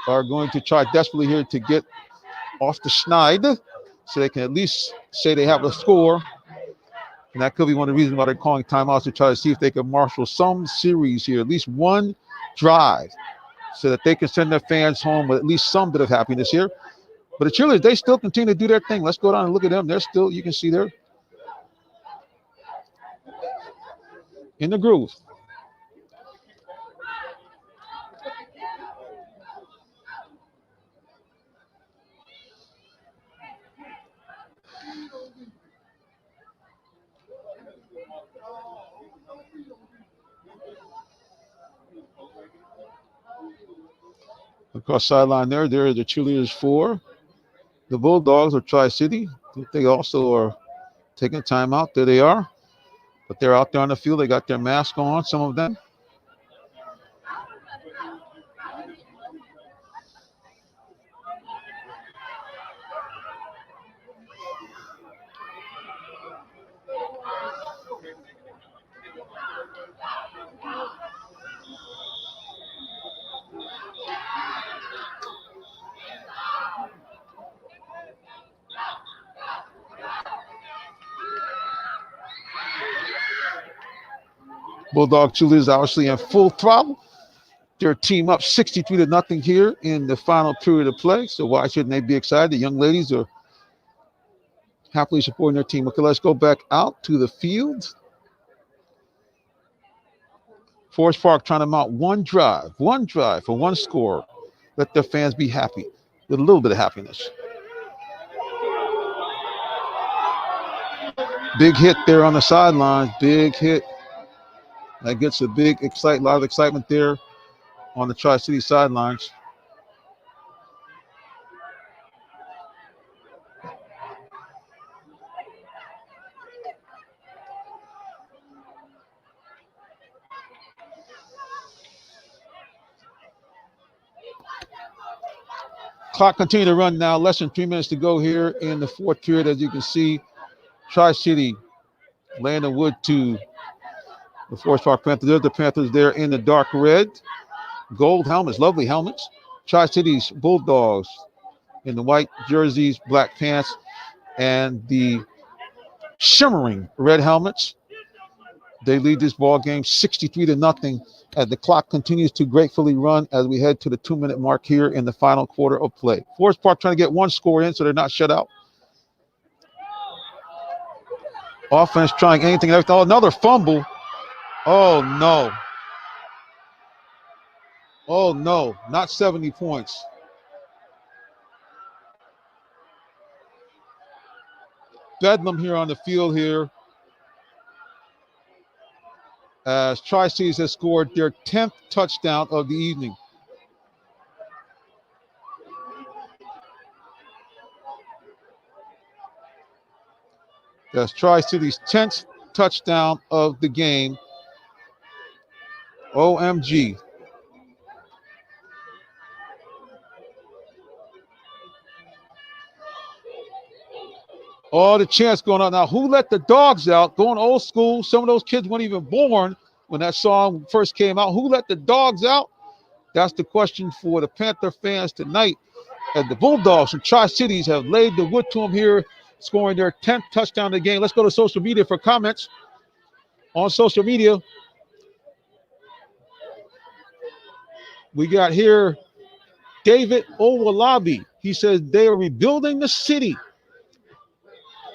are going to try desperately here to get off the schneid so they can at least say they have a score. And that could be one of the reasons why they're calling timeouts, to try to see if they can marshal some series here, at least one drive, so that they can send their fans home with at least some bit of happiness here. But the cheerleaders, they still continue to do their thing. Let's go down and look at them. They're still, you can see they're in the groove. Across sideline there are the cheerleaders for the Bulldogs of Tri-City. They also are taking time out. There they are. But they're out there on the field. They got their mask on, some of them. Bulldog cheerleaders obviously in full throttle. Their team up 63-0 here in the final period of play. So why shouldn't they be excited? The young ladies are happily supporting their team. Okay, let's go back out to the field. Forest Park trying to mount one drive for one score. Let their fans be happy with a little bit of happiness. Big hit there on the sidelines. Big hit. That gets a lot of excitement there on the Tri-City sidelines. Clock continue to run now. Less than 3 minutes to go here in the fourth period. As you can see, Tri-City laying the wood to the Forest Park Panthers. There's the Panthers there in the dark red. Gold helmets, lovely helmets. Tri-City's Bulldogs in the white jerseys, black pants, and the shimmering red helmets. They lead this ball game 63-0 as the clock continues to gratefully run as we head to the 2-minute mark here in the final quarter of play. Forest Park trying to get one score in so they're not shut out. Offense trying anything and everything. Oh, another fumble. Oh, no. Oh, no. Not 70 points. Bedlam here on the field here, as Tri-Cities has scored their 10th touchdown of the evening. That's Tri-Cities' 10th touchdown of the game. OMG. All the chants going on now. Who let the dogs out? Going old school. Some of those kids weren't even born when that song first came out. Who let the dogs out? That's the question for the Panther fans tonight. And the Bulldogs from Tri-Cities have laid the wood to them here, scoring their 10th touchdown of the game. Let's go to social media for comments. On social media, we got here David Owalabi. He says they are rebuilding the city.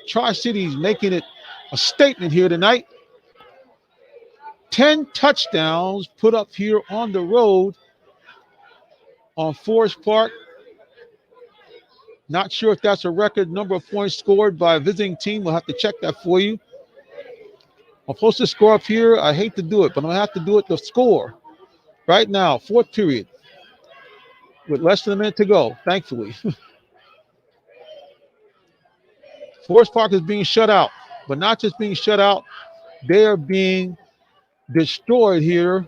Tri-Cities making it a statement here tonight. 10 touchdowns put up here on the road on Forest Park. Not sure if that's a record number of points scored by a visiting team. We'll have to check that for you. I'm supposed to score up here. I hate to do it, but I'm going to have to do it to score. Right now, fourth period, with less than a minute to go, thankfully. Forest Park is being shut out, but not just being shut out, they are being destroyed here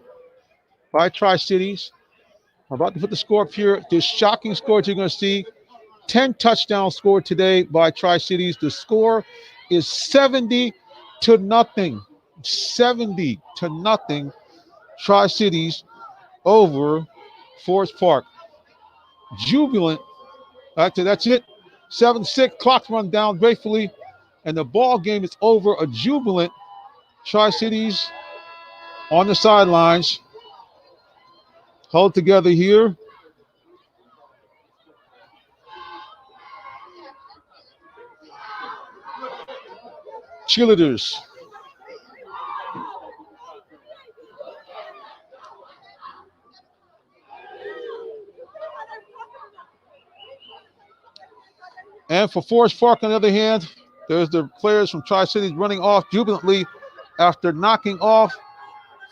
by Tri-Cities. I'm about to put the score up here. The shocking score that you're going to see. 10 touchdowns scored today by Tri-Cities. The score is 70-0. 70-0. Tri-Cities over Forest Park. Jubilant. Actually, that's it. 7-6. Clock run down gratefully. And the ball game is over. A jubilant Tri-Cities on the sidelines. Hold together here. Cheerleaders. And for Forest Park, on the other hand, there's the players from Tri-Cities running off jubilantly after knocking off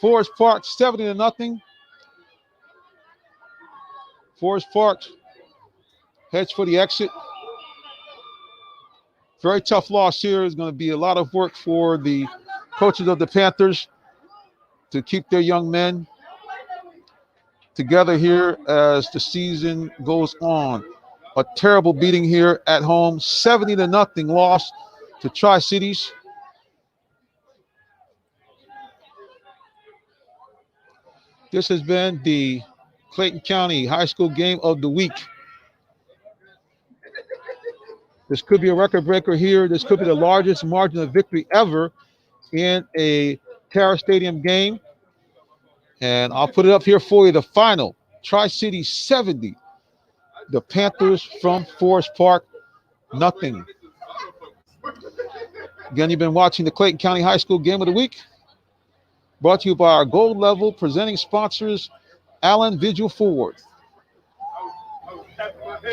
Forest Park 70-0. Forest Park heads for the exit. Very tough loss here. It's going to be a lot of work for the coaches of the Panthers to keep their young men together here as the season goes on. A terrible beating here at home. 70-0 loss to Tri-Cities. This has been the Clayton County High School Game of the Week. This could be a record breaker here. This could be the largest margin of victory ever in a Terra Stadium game. And I'll put it up here for you. The final, Tri-Cities 70. The Panthers from Forest Park, nothing. Again, you've been watching the Clayton County High School Game of the Week. Brought to you by our gold level presenting sponsors, Allen Vigil Ford.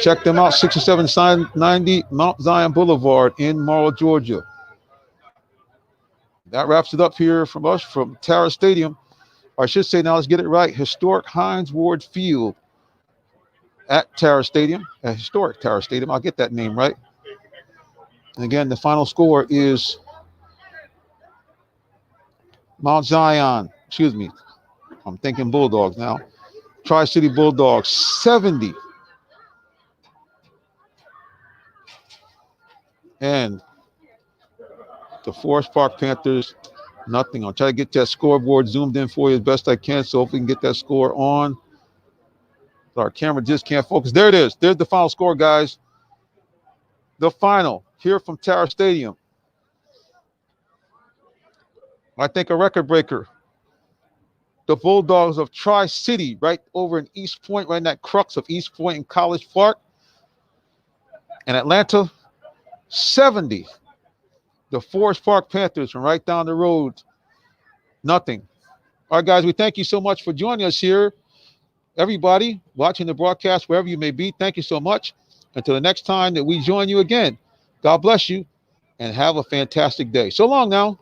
Check them out, 6790 Mount Zion Boulevard in Morrow, Georgia. That wraps it up here from us from Terra Stadium. Or I should say, now let's get it right, historic Hines Ward Field at Terra Stadium, a historic Terra Stadium. I'll get that name right. And again, the final score is Mount Zion, excuse me, I'm thinking Bulldogs now. Tri-City Bulldogs, 70. And the Forest Park Panthers, nothing. I'll try to get that scoreboard zoomed in for you as best I can, so if we can get that score on. Our camera just can't focus. There it is. There's the final score, guys. The final here from Terra Stadium. I think a record breaker. The Bulldogs of Tri-City right over in East Point, right in that crux of East Point and College Park. And Atlanta, 70. The Forest Park Panthers from right down the road, nothing. All right, guys, we thank you so much for joining us here. Everybody watching the broadcast, wherever you may be, thank you so much. Until the next time that we join you again, God bless you and have a fantastic day. So long now.